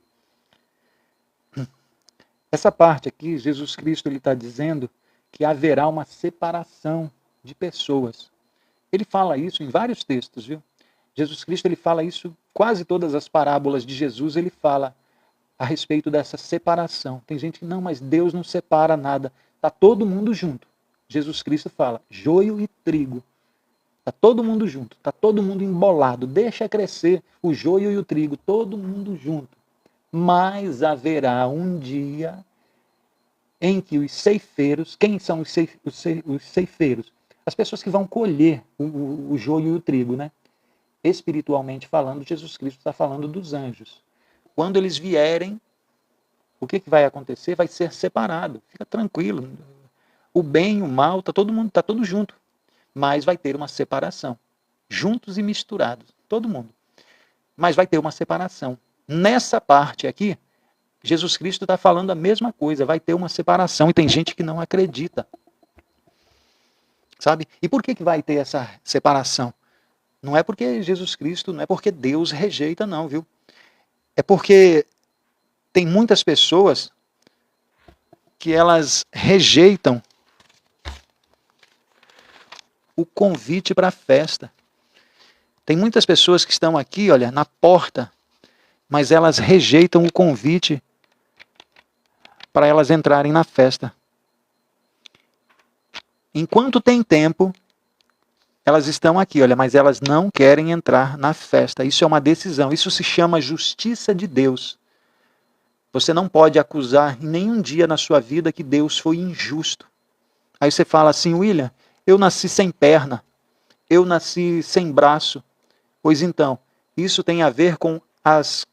Essa parte aqui, Jesus Cristo está dizendo que haverá uma separação de pessoas. Ele fala isso em vários textos, viu? Jesus Cristo ele fala isso, quase todas as parábolas de Jesus, ele fala a respeito dessa separação. Tem gente que, não, mas Deus não separa nada. Está todo mundo junto. Jesus Cristo fala, joio e trigo. Está todo mundo junto, está todo mundo embolado. Deixa crescer o joio e o trigo, todo mundo junto. Mas haverá um dia em que os ceifeiros, quem são os ceifeiros? As pessoas que vão colher o joio e o trigo, né? Espiritualmente falando, Jesus Cristo está falando dos anjos. Quando eles vierem, o que vai acontecer? Vai ser separado. Fica tranquilo. O bem e o mal, está todo mundo, está todo junto. Mas vai ter uma separação. Juntos e misturados. Todo mundo. Mas vai ter uma separação. Nessa parte aqui, Jesus Cristo está falando a mesma coisa. Vai ter uma separação. E tem gente que não acredita. Sabe? E por que vai ter essa separação? Não é porque Jesus Cristo, não é porque Deus rejeita, não, viu? É porque tem muitas pessoas que elas rejeitam o convite para a festa. Tem muitas pessoas que estão aqui, olha, na porta, mas elas rejeitam o convite para elas entrarem na festa. Enquanto tem tempo, elas estão aqui, olha, mas elas não querem entrar na festa. Isso é uma decisão, isso se chama justiça de Deus. Você não pode acusar em nenhum dia na sua vida que Deus foi injusto. Aí você fala assim, William, eu nasci sem perna, eu nasci sem braço. Pois então, isso tem a ver com as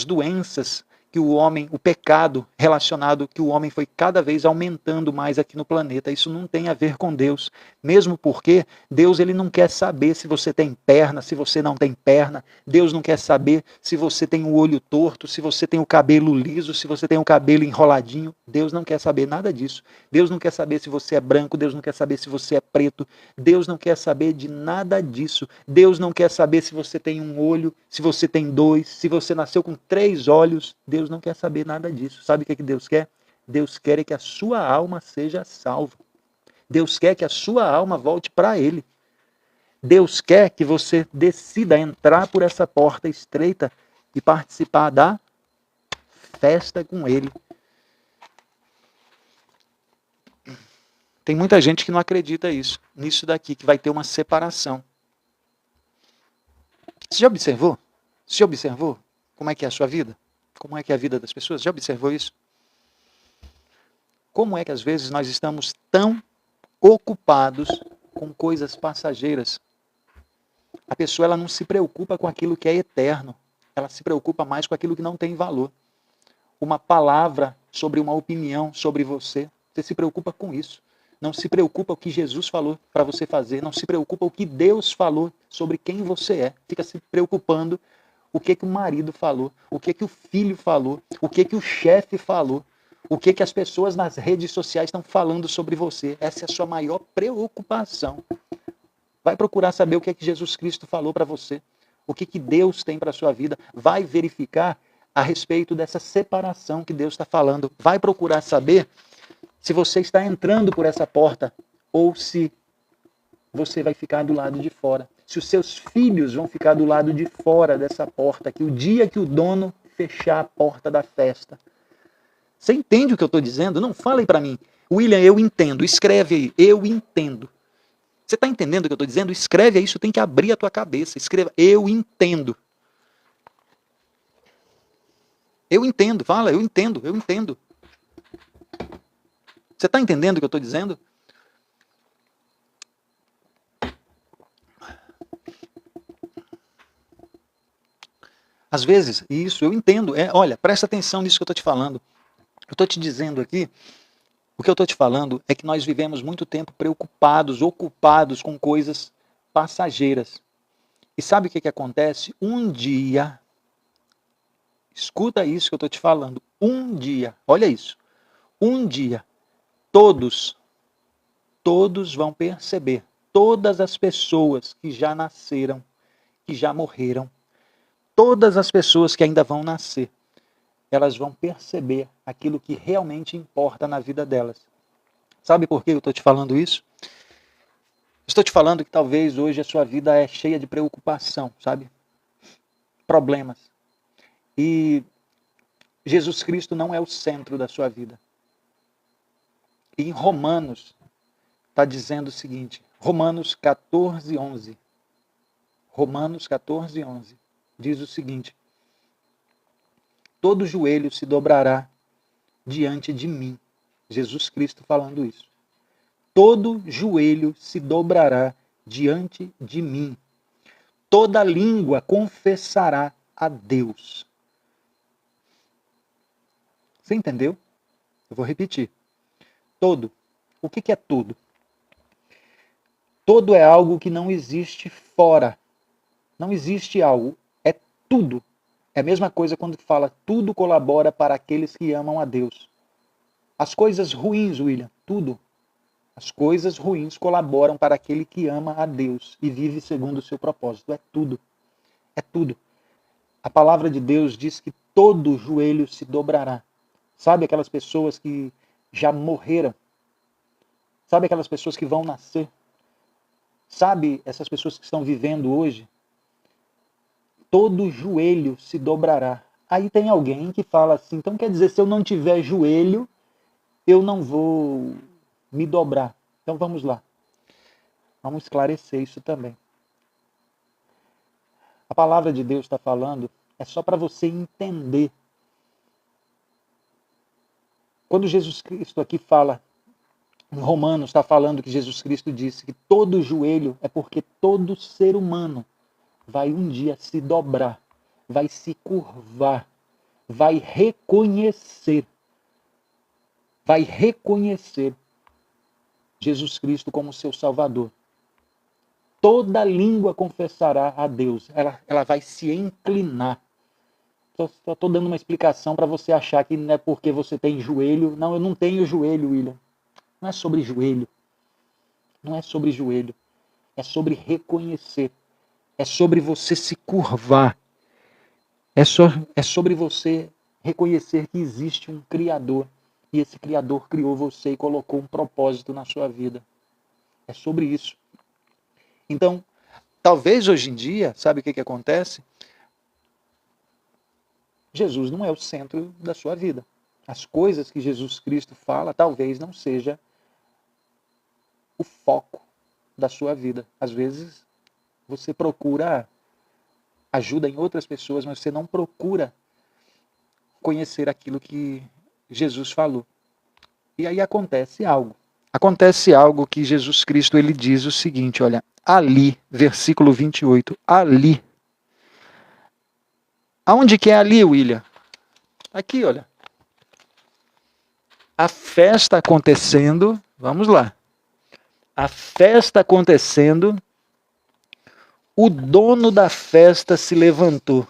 doenças que o pecado relacionado, que o homem foi cada vez aumentando mais aqui no planeta. Isso não tem a ver com Deus. Mesmo porque Deus ele não quer saber se você tem perna, se você não tem perna. Deus não quer saber se você tem o olho torto, se você tem o cabelo liso, se você tem o cabelo enroladinho. Deus não quer saber nada disso. Deus não quer saber se você é branco, Deus não quer saber se você é preto. Deus não quer saber de nada disso. Deus não quer saber se você tem um olho, se você tem dois, se você nasceu com 3 olhos. Deus não quer saber nada disso. Sabe o que Deus quer? Deus quer que a sua alma seja salva. Deus quer que a sua alma volte para Ele. Deus quer que você decida entrar por essa porta estreita e participar da festa com Ele. Tem muita gente que não acredita nisso daqui, que vai ter uma separação. Você já observou? Você já observou como é que é a sua vida? Como é que é a vida das pessoas? Já observou isso? Como é que às vezes nós estamos tão ocupados com coisas passageiras? A pessoa ela não se preocupa com aquilo que é eterno. Ela se preocupa mais com aquilo que não tem valor. Uma palavra sobre uma opinião sobre você. Você se preocupa com isso. Não se preocupa o que Jesus falou para você fazer. Não se preocupa o que Deus falou sobre quem você é. Fica se preocupando o que o marido falou, o que o filho falou, o que o chefe falou, o que as pessoas nas redes sociais estão falando sobre você. Essa é a sua maior preocupação. Vai procurar saber o que Jesus Cristo falou para você, o que Deus tem para a sua vida. Vai verificar a respeito dessa separação que Deus está falando. Vai procurar saber se você está entrando por essa porta ou se você vai ficar do lado de fora. Se os seus filhos vão ficar do lado de fora dessa porta, que o dia que o dono fechar a porta da festa. Você entende o que eu estou dizendo? Não falem para mim. William, eu entendo. Escreve aí. Eu entendo. Você está entendendo o que eu estou dizendo? Escreve aí. Isso tem que abrir a tua cabeça. Escreva. Eu entendo. Eu entendo. Fala. Eu entendo. Eu entendo. Você está entendendo o que eu estou dizendo? Às vezes, isso eu entendo. Olha, presta atenção nisso que eu estou te falando. Eu estou te dizendo aqui, o que eu estou te falando é que nós vivemos muito tempo preocupados, ocupados com coisas passageiras. E sabe o que acontece? Um dia, escuta isso que eu estou te falando, um dia, olha isso, um dia, todos vão perceber, todas as pessoas que já nasceram, que já morreram, todas as pessoas que ainda vão nascer, elas vão perceber aquilo que realmente importa na vida delas. Sabe por que eu estou te falando isso? Estou te falando que talvez hoje a sua vida é cheia de preocupação, sabe? Problemas. E Jesus Cristo não é o centro da sua vida. E em Romanos está dizendo o seguinte, Romanos 14:11. Romanos 14:11 diz o seguinte: todo joelho se dobrará diante de mim. Jesus Cristo falando isso. Todo joelho se dobrará diante de mim. Toda língua confessará a Deus. Você entendeu? Eu vou repetir. Todo. O que é todo? Todo é algo que não existe fora. Não existe algo. É tudo. É a mesma coisa quando fala tudo colabora para aqueles que amam a Deus. As coisas ruins, William, tudo. As coisas ruins colaboram para aquele que ama a Deus e vive segundo o seu propósito. É tudo. É tudo. A palavra de Deus diz que todo joelho se dobrará. Sabe aquelas pessoas que já morreram? Sabe aquelas pessoas que vão nascer? Sabe essas pessoas que estão vivendo hoje? Todo joelho se dobrará. Aí tem alguém que fala assim, então quer dizer, se eu não tiver joelho, eu não vou me dobrar. Então vamos lá. Vamos esclarecer isso também. A palavra de Deus está falando, é só para você entender. Quando Jesus Cristo aqui fala, em Romanos está falando que Jesus Cristo disse que todo joelho é porque todo ser humano vai um dia se dobrar, vai se curvar vai reconhecer Jesus Cristo como seu Salvador. Toda língua confessará a Deus. Ela vai se inclinar. Só estou dando uma explicação para você achar que não é porque você tem joelho. Não, eu não tenho joelho, William. Não é sobre joelho. Não é sobre joelho. É sobre reconhecer. É sobre você se curvar. É sobre você reconhecer que existe um Criador. E esse Criador criou você e colocou um propósito na sua vida. É sobre isso. Então, talvez hoje em dia, sabe o que acontece? Jesus não é o centro da sua vida. As coisas que Jesus Cristo fala talvez não seja o foco da sua vida. Às vezes você procura ajuda em outras pessoas, mas você não procura conhecer aquilo que Jesus falou. E aí acontece algo. Acontece algo que Jesus Cristo ele diz o seguinte, olha, ali, versículo 28, ali. Aonde que é ali, William? Aqui, olha. A festa acontecendo, vamos lá. A festa acontecendo, o dono da festa se levantou.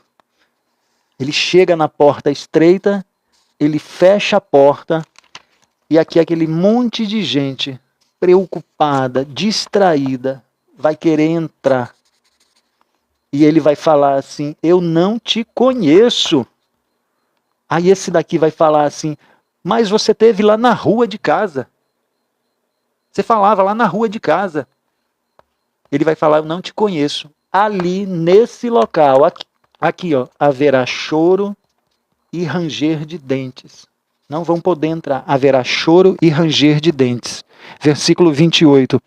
Ele chega na porta estreita, ele fecha a porta, e aqui aquele monte de gente preocupada, distraída, vai querer entrar. E ele vai falar assim, eu não te conheço. Aí esse daqui vai falar assim, mas você esteve lá na rua de casa. Você falava lá na rua de casa. Ele vai falar, eu não te conheço. Ali, nesse local, aqui ó, haverá choro e ranger de dentes. Não vão poder entrar. Haverá choro e ranger de dentes. Versículo 28.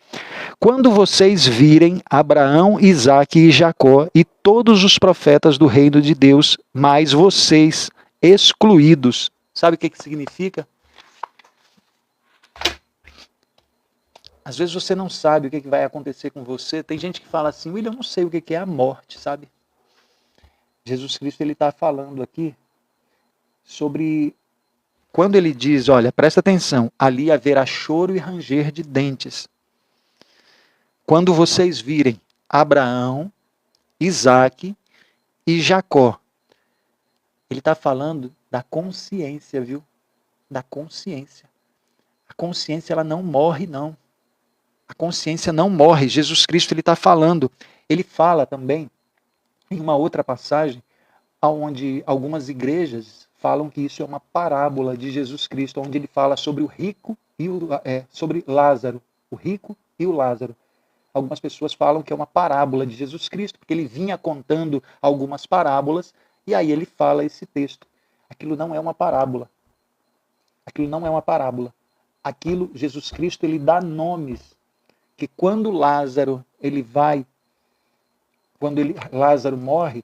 Quando vocês virem Abraão, Isaque e Jacó e todos os profetas do reino de Deus, mas vocês excluídos. Sabe o que significa? Às vezes você não sabe o que vai acontecer com você. Tem gente que fala assim, William, eu não sei o que é a morte, sabe? Jesus Cristo ele está falando aqui sobre quando ele diz, olha, presta atenção, ali haverá choro e ranger de dentes. Quando vocês virem Abraão, Isaque e Jacó, ele está falando da consciência, viu? Da consciência. A consciência ela não morre, não. A consciência não morre. Jesus Cristo ele está falando. Ele fala também em uma outra passagem, onde algumas igrejas falam que isso é uma parábola de Jesus Cristo, onde ele fala sobre o rico e sobre Lázaro, o rico e o Lázaro. Algumas pessoas falam que é uma parábola de Jesus Cristo, porque ele vinha contando algumas parábolas, e aí ele fala esse texto. Aquilo não é uma parábola. Aquilo não é uma parábola. Aquilo, Jesus Cristo, ele dá nomes, que quando Lázaro, Lázaro morre,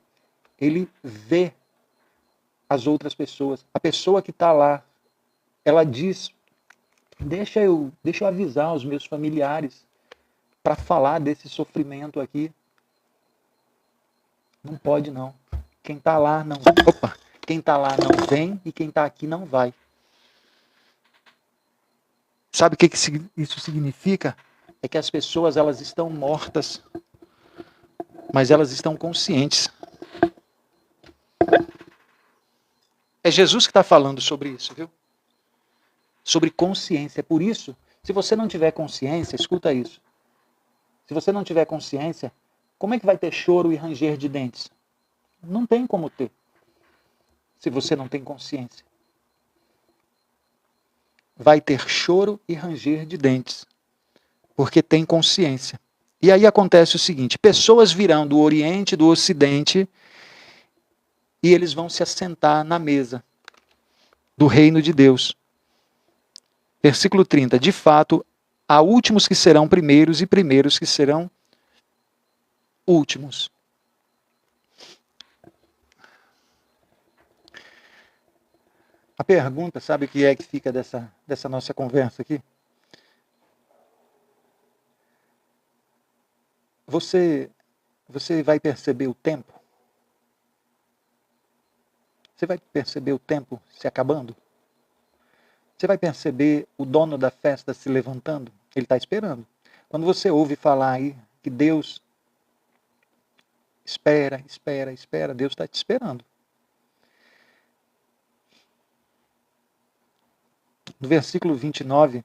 ele vê as outras pessoas. A pessoa que está lá, ela diz, deixa eu avisar os meus familiares para falar desse sofrimento aqui. Não pode não. Quem está lá não. Opa! Quem está lá não vem e quem está aqui não vai. Sabe o que isso significa? É que as pessoas elas estão mortas, mas elas estão conscientes. É Jesus que está falando sobre isso, viu? Sobre consciência. É por isso, se você não tiver consciência, escuta isso. Se você não tiver consciência, como é que vai ter choro e ranger de dentes? Não tem como ter, se você não tem consciência. Vai ter choro e ranger de dentes, porque tem consciência. E aí acontece o seguinte, pessoas virão do Oriente, do Ocidente, e eles vão se assentar na mesa do reino de Deus. Versículo 30. De fato, há últimos que serão primeiros e primeiros que serão últimos. A pergunta, sabe o que é que fica dessa nossa conversa aqui? Você vai perceber o tempo? Você vai perceber o tempo se acabando? Você vai perceber o dono da festa se levantando? Ele está esperando. Quando você ouve falar aí que Deus espera, espera, espera, Deus está te esperando. No versículo 29,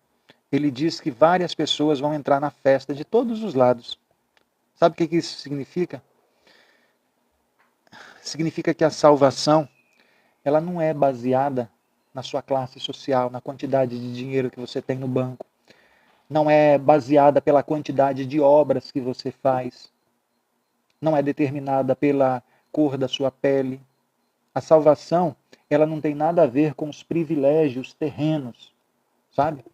ele diz que várias pessoas vão entrar na festa de todos os lados. Sabe o que isso significa? Significa que a salvação, ela não é baseada na sua classe social, na quantidade de dinheiro que você tem no banco. Não é baseada pela quantidade de obras que você faz. Não é determinada pela cor da sua pele. A salvação, ela não tem nada a ver com os privilégios terrenos, sabe?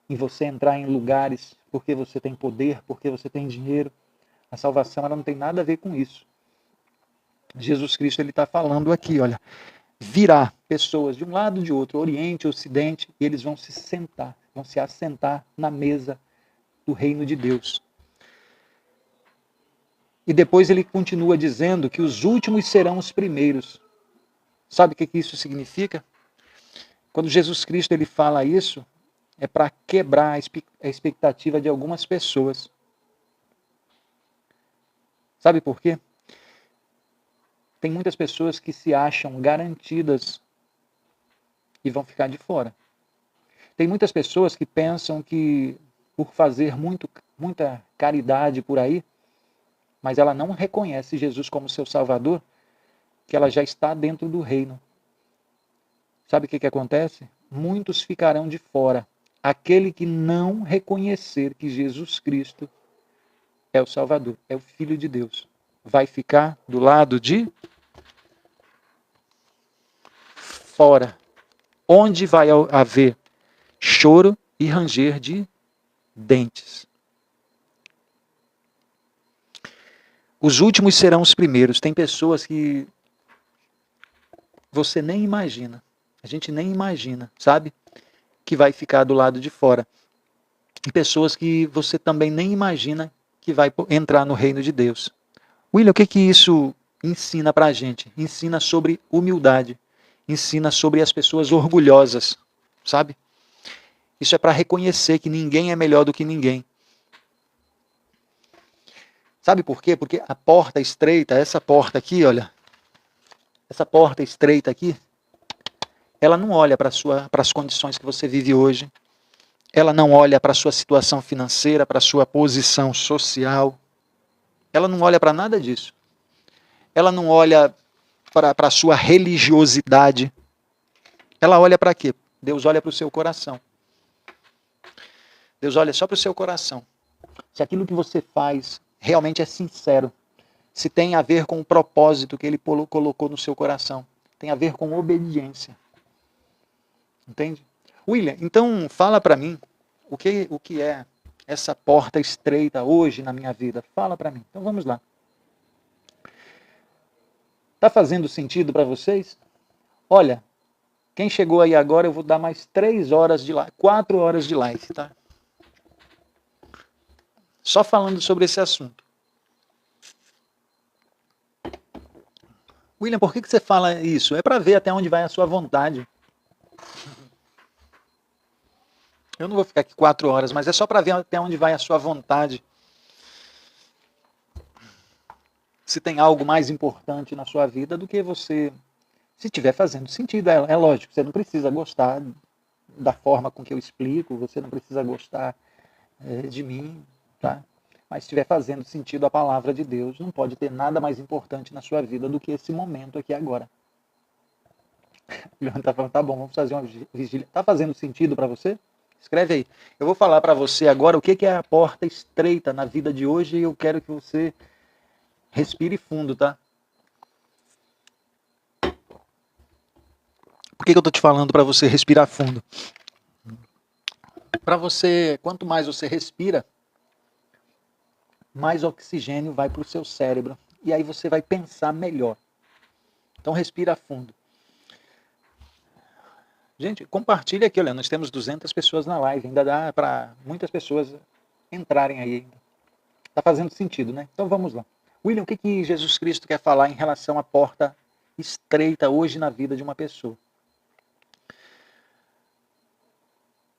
Em você entrar em lugares porque você tem poder, porque você tem dinheiro. A salvação, ela não tem nada a ver com isso. Jesus Cristo, ele está falando aqui, olha, virá pessoas de um lado e de outro, Oriente, Ocidente, e eles vão se assentar na mesa do reino de Deus. E depois ele continua dizendo que os últimos serão os primeiros. Sabe o que isso significa? Quando Jesus Cristo ele fala isso, é para quebrar a expectativa de algumas pessoas. Sabe por quê? Tem muitas pessoas que se acham garantidas e vão ficar de fora. Tem muitas pessoas que pensam que por fazer muita caridade por aí, mas ela não reconhece Jesus como seu Salvador, que ela já está dentro do reino. Sabe o que acontece? Muitos ficarão de fora. Aquele que não reconhecer que Jesus Cristo é o Salvador, é o Filho de Deus, vai ficar do lado de fora, onde vai haver choro e ranger de dentes. Os últimos serão os primeiros. Tem pessoas que você nem imagina, a gente nem imagina, sabe? Que vai ficar do lado de fora. E pessoas que você também nem imagina que vai entrar no reino de Deus. William, o que isso ensina pra gente? Ensina sobre humildade. Ensina sobre as pessoas orgulhosas, sabe? Isso é para reconhecer que ninguém é melhor do que ninguém. Sabe por quê? Porque a porta estreita, essa porta aqui, olha, essa porta estreita aqui, ela não olha para as condições que você vive hoje, ela não olha para a sua situação financeira, para a sua posição social, ela não olha para nada disso. Ela não olha para a sua religiosidade. Ela olha para quê? Deus olha para o seu coração. Deus olha só para o seu coração. Se aquilo que você faz realmente é sincero, se tem a ver com o propósito que Ele colocou no seu coração, tem a ver com obediência. Entende? William, então fala para mim o que é essa porta estreita hoje na minha vida. Fala para mim. Então vamos lá. Está fazendo sentido para vocês? Olha, quem chegou aí agora, eu vou dar mais 3 horas de live, 4 horas de live, tá? Só falando sobre esse assunto. William, por que você fala isso? É para ver até onde vai a sua vontade. Eu não vou ficar aqui 4 horas, mas é só para ver até onde vai a sua vontade. Se tem algo mais importante na sua vida do que você... Se estiver fazendo sentido, é lógico, você não precisa gostar da forma com que eu explico, você não precisa gostar de mim, tá? Mas se estiver fazendo sentido a palavra de Deus, não pode ter nada mais importante na sua vida do que esse momento aqui agora. O Leandro tá falando, tá bom, vamos fazer uma vigília. Tá fazendo sentido para você? Escreve aí. Eu vou falar para você agora o que é a porta estreita na vida de hoje e eu quero que você respire fundo, tá? Por que eu tô te falando para você respirar fundo? Para você, quanto mais você respira, mais oxigênio vai para o seu cérebro. E aí você vai pensar melhor. Então respira fundo. Gente, compartilha aqui, olha, nós temos 200 pessoas na live, ainda dá para muitas pessoas entrarem aí. Tá fazendo sentido, né? Então vamos lá. William, o que Jesus Cristo quer falar em relação à porta estreita hoje na vida de uma pessoa.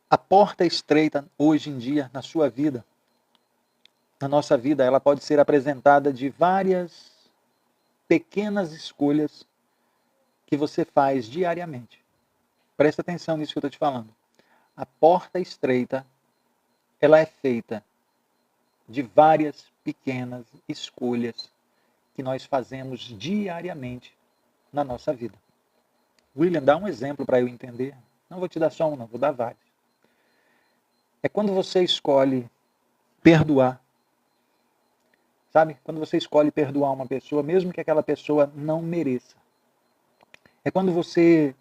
A porta estreita hoje em dia na sua vida, na nossa vida, ela pode ser apresentada de várias pequenas escolhas que você faz diariamente. Presta atenção nisso que eu estou te falando. A porta estreita, ela é feita de várias pequenas escolhas que nós fazemos diariamente na nossa vida. William, dá um exemplo para eu entender. Não vou te dar só um, não, vou dar vários. É quando você escolhe perdoar. Sabe? Quando você escolhe perdoar uma pessoa, mesmo que aquela pessoa não mereça. É quando você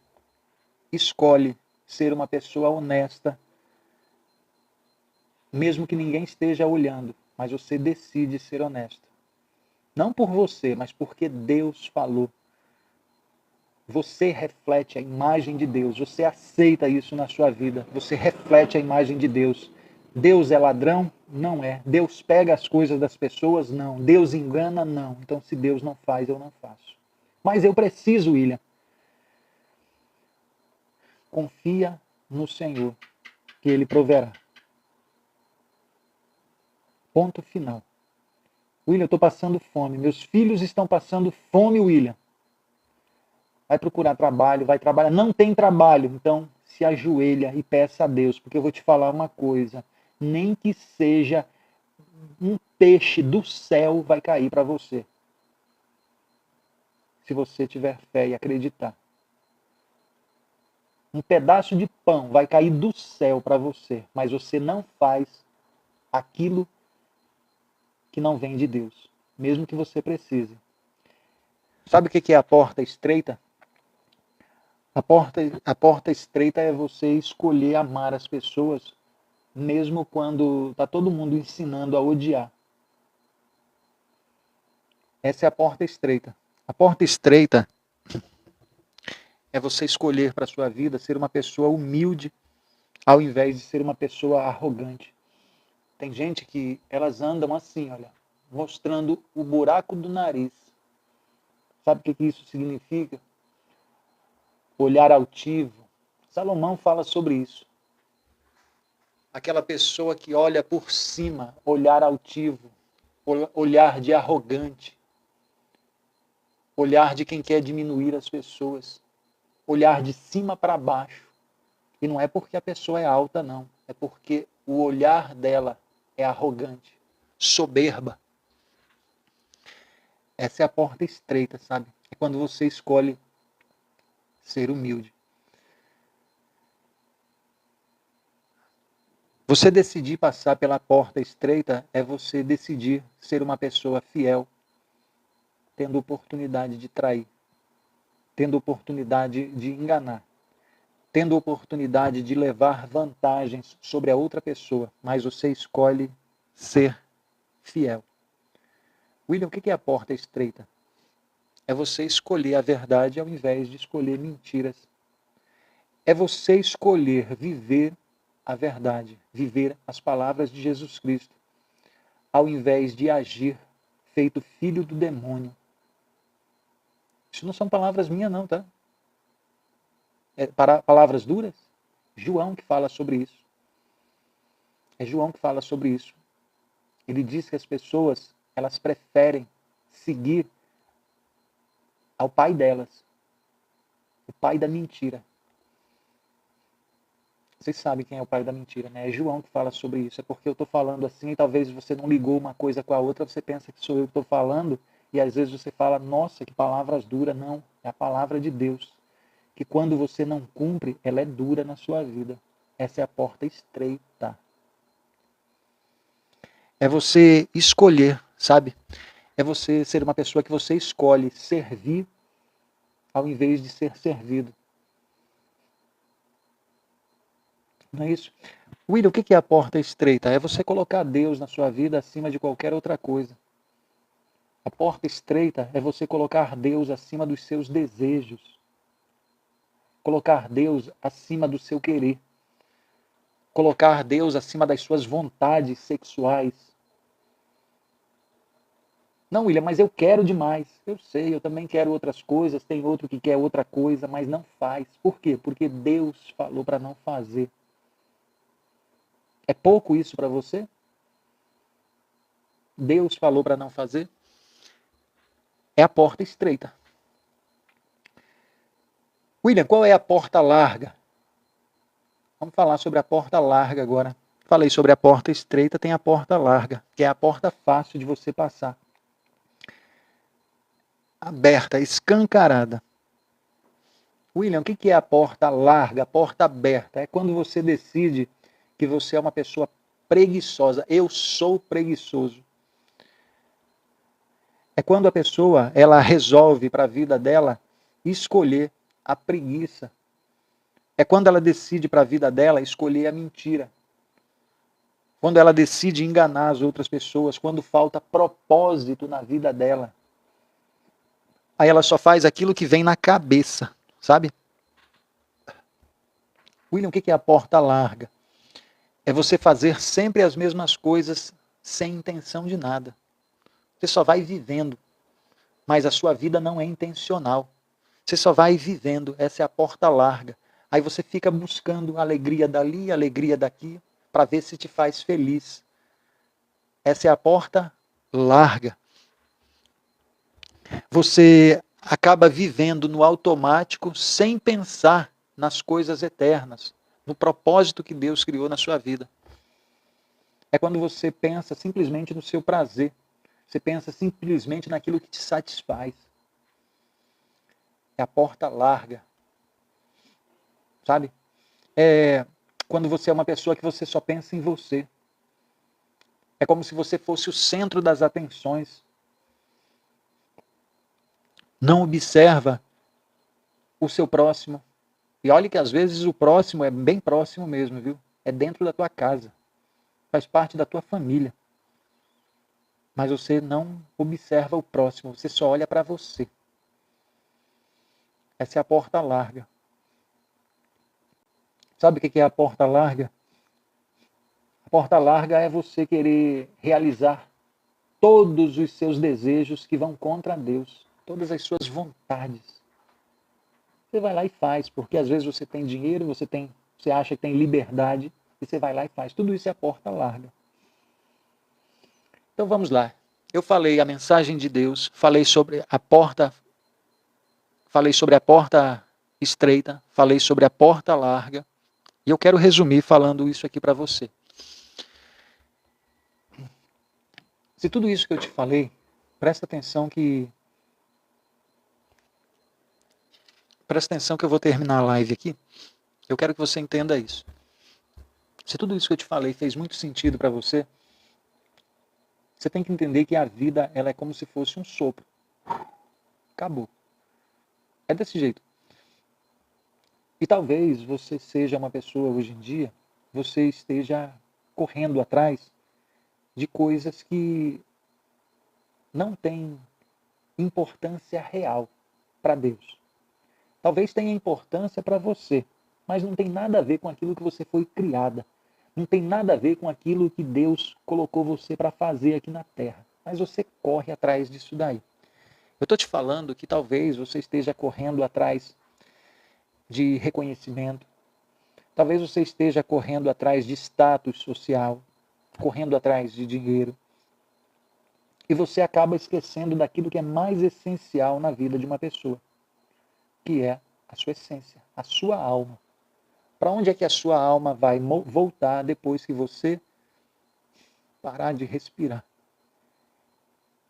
escolhe ser uma pessoa honesta, mesmo que ninguém esteja olhando, mas você decide ser honesto. Não por você, mas porque Deus falou. Você reflete a imagem de Deus, você aceita isso na sua vida, você reflete a imagem de Deus. Deus é ladrão? Não é. Deus pega as coisas das pessoas? Não. Deus engana? Não. Então, se Deus não faz, eu não faço. Mas eu preciso, William. Confia no Senhor, que Ele proverá. Ponto final. William, eu estou passando fome. Meus filhos estão passando fome, William. Vai procurar trabalho, vai trabalhar. Não tem trabalho, então se ajoelha e peça a Deus, porque eu vou te falar uma coisa. Nem que seja um peixe do céu vai cair para você. Se você tiver fé e acreditar. Um pedaço de pão vai cair do céu para você, mas você não faz aquilo que não vem de Deus, mesmo que você precise. Sabe o que é a porta estreita? A porta estreita é você escolher amar as pessoas, mesmo quando está todo mundo ensinando a odiar. Essa é a porta estreita. A porta estreita é você escolher para a sua vida ser uma pessoa humilde, ao invés de ser uma pessoa arrogante. Tem gente que elas andam assim, olha, mostrando o buraco do nariz. Sabe o que isso significa? Olhar altivo. Salomão fala sobre isso. Aquela pessoa que olha por cima, olhar altivo, olhar de arrogante, olhar de quem quer diminuir as pessoas, olhar de cima para baixo. E não é porque a pessoa é alta, não. É porque o olhar dela é arrogante, soberba. Essa é a porta estreita, sabe? É quando você escolhe ser humilde. Você decidir passar pela porta estreita é você decidir ser uma pessoa fiel, tendo oportunidade de trair, tendo oportunidade de enganar, tendo oportunidade de levar vantagens sobre a outra pessoa, mas você escolhe ser fiel. William, o que é a porta estreita? É você escolher a verdade ao invés de escolher mentiras. É você escolher viver a verdade, viver as palavras de Jesus Cristo, ao invés de agir feito filho do demônio. Isso não são palavras minhas não, tá? É palavras duras? João que fala sobre isso. É João que fala sobre isso. Ele diz que as pessoas, elas preferem seguir ao pai delas, o pai da mentira. Vocês sabem quem é o pai da mentira, né? É João que fala sobre isso. É porque eu estou falando assim e talvez você não ligou uma coisa com a outra, você pensa que sou eu que estou falando e às vezes você fala, nossa, que palavras duras. Não, é a palavra de Deus. Que quando você não cumpre, ela é dura na sua vida. Essa é a porta estreita. É você escolher, sabe? É você ser uma pessoa que você escolhe servir ao invés de ser servido. Não é isso? William, o que é a porta estreita? É você colocar Deus na sua vida acima de qualquer outra coisa. A porta estreita é você colocar Deus acima dos seus desejos. Colocar Deus acima do seu querer. Colocar Deus acima das suas vontades sexuais. Não, William, mas eu quero demais. Eu sei, eu também quero outras coisas, tem outro que quer outra coisa, mas não faz. Por quê? Porque Deus falou para não fazer. É pouco isso para você? Deus falou para não fazer? É a porta estreita. William, qual é a porta larga? Vamos falar sobre a porta larga agora. Falei sobre a porta estreita, tem a porta larga, que é a porta fácil de você passar. Aberta, escancarada. William, o que é a porta larga, a porta aberta? É quando você decide que você é uma pessoa preguiçosa. Eu sou preguiçoso. É quando a pessoa ela resolve para a vida dela escolher a preguiça. É quando ela decide para a vida dela escolher a mentira. Quando ela decide enganar as outras pessoas, quando falta propósito na vida dela. Aí ela só faz aquilo que vem na cabeça, sabe? William, o que é a porta larga? É você fazer sempre as mesmas coisas sem intenção de nada. Você só vai vivendo, mas a sua vida não é intencional. Você só vai vivendo, essa é a porta larga. Aí você fica buscando alegria dali, alegria daqui, para ver se te faz feliz. Essa é a porta larga. Você acaba vivendo no automático sem pensar nas coisas eternas, no propósito que Deus criou na sua vida. É quando você pensa simplesmente no seu prazer. Você pensa simplesmente naquilo que te satisfaz. É a porta larga. Sabe? É quando você é uma pessoa que você só pensa em você. É como se você fosse o centro das atenções. Não observa o seu próximo. E olha que às vezes o próximo é bem próximo mesmo, viu? É dentro da tua casa. Faz parte da tua família. Mas você não observa o próximo, você só olha para você. Essa é a porta larga. Sabe o que é a porta larga? A porta larga é você querer realizar todos os seus desejos que vão contra Deus, todas as suas vontades. Você vai lá e faz, porque às vezes você tem dinheiro, você acha que tem liberdade, e você vai lá e faz. Tudo isso é a porta larga. Então vamos lá. Eu falei a mensagem de Deus, falei sobre a porta estreita, falei sobre a porta larga, e eu quero resumir falando isso aqui para você. Se tudo isso que eu te falei, presta atenção que eu vou terminar a live aqui. Eu quero que você entenda isso. Se tudo isso que eu te falei fez muito sentido para você, você tem que entender que a vida ela é como se fosse um sopro. Acabou. É desse jeito. E talvez você seja uma pessoa hoje em dia, você esteja correndo atrás de coisas que não têm importância real para Deus. Talvez tenha importância para você, mas não tem nada a ver com aquilo que você foi criada. Não tem nada a ver com aquilo que Deus colocou você para fazer aqui na Terra. Mas você corre atrás disso daí. Eu estou te falando que talvez você esteja correndo atrás de reconhecimento. Talvez você esteja correndo atrás de status social, correndo atrás de dinheiro. E você acaba esquecendo daquilo que é mais essencial na vida de uma pessoa, que é a sua essência, a sua alma. Para onde é que a sua alma vai voltar depois que você parar de respirar?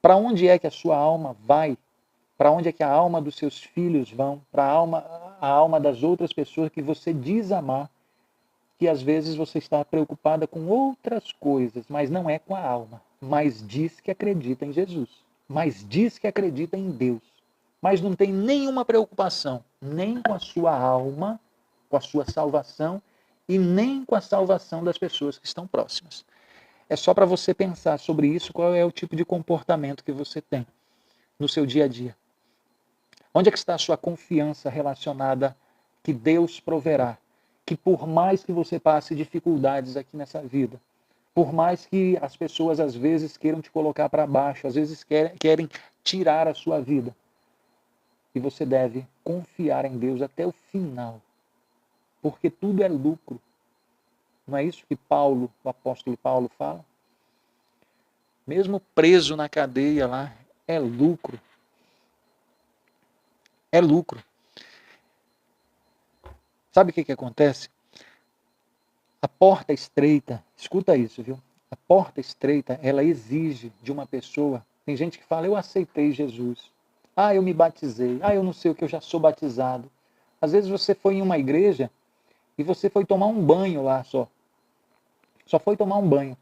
Para onde é que a sua alma vai? Para onde é que a alma dos seus filhos vão? Para a alma das outras pessoas que você diz amar, que às vezes você está preocupada com outras coisas, mas não é com a alma. Mas diz que acredita em Jesus. Mas diz que acredita em Deus. Mas não tem nenhuma preocupação, nem com a sua alma, com a sua salvação, e nem com a salvação das pessoas que estão próximas. É só para você pensar sobre isso, qual é o tipo de comportamento que você tem no seu dia a dia. Onde é que está a sua confiança relacionada que Deus proverá? Que por mais que você passe dificuldades aqui nessa vida, Por mais que as pessoas às vezes queiram te colocar para baixo, às vezes querem tirar a sua vida. E você deve confiar em Deus até o final. Porque tudo é lucro. Não é isso que Paulo, o apóstolo Paulo, fala? Mesmo preso na cadeia lá, é lucro. É lucro. Sabe o que acontece? A porta estreita, escuta isso, viu? A porta estreita, ela exige de uma pessoa. Tem gente que fala, eu aceitei Jesus. Ah, eu me batizei. Ah, eu não sei o que, eu já sou batizado. Às vezes você foi em uma igreja e você foi tomar um banho lá só. Só foi tomar um banho.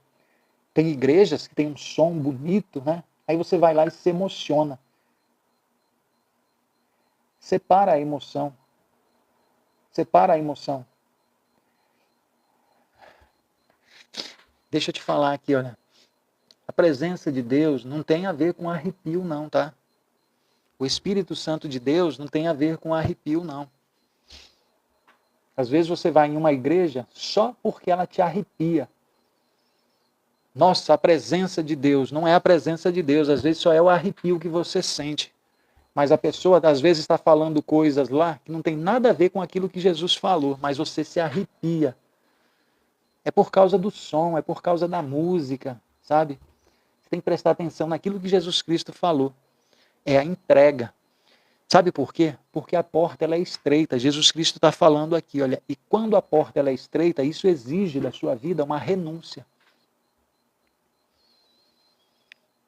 Tem igrejas que tem um som bonito, né? Aí você vai lá e se emociona. Separa a emoção. Separa a emoção. Deixa eu te falar aqui, olha. A presença de Deus não tem a ver com arrepio, não, tá? O Espírito Santo de Deus não tem a ver com arrepio, não. Às vezes você vai em uma igreja só porque ela te arrepia. Nossa, a presença de Deus não é a presença de Deus. Às vezes só é o arrepio que você sente. Mas a pessoa, às vezes, está falando coisas lá que não tem nada a ver com aquilo que Jesus falou, mas você se arrepia. É por causa do som, é por causa da música, sabe? Você tem que prestar atenção naquilo que Jesus Cristo falou. É a entrega. Sabe por quê? Porque a porta ela é estreita. Jesus Cristo está falando aqui, olha, e quando a porta ela é estreita, isso exige da sua vida uma renúncia.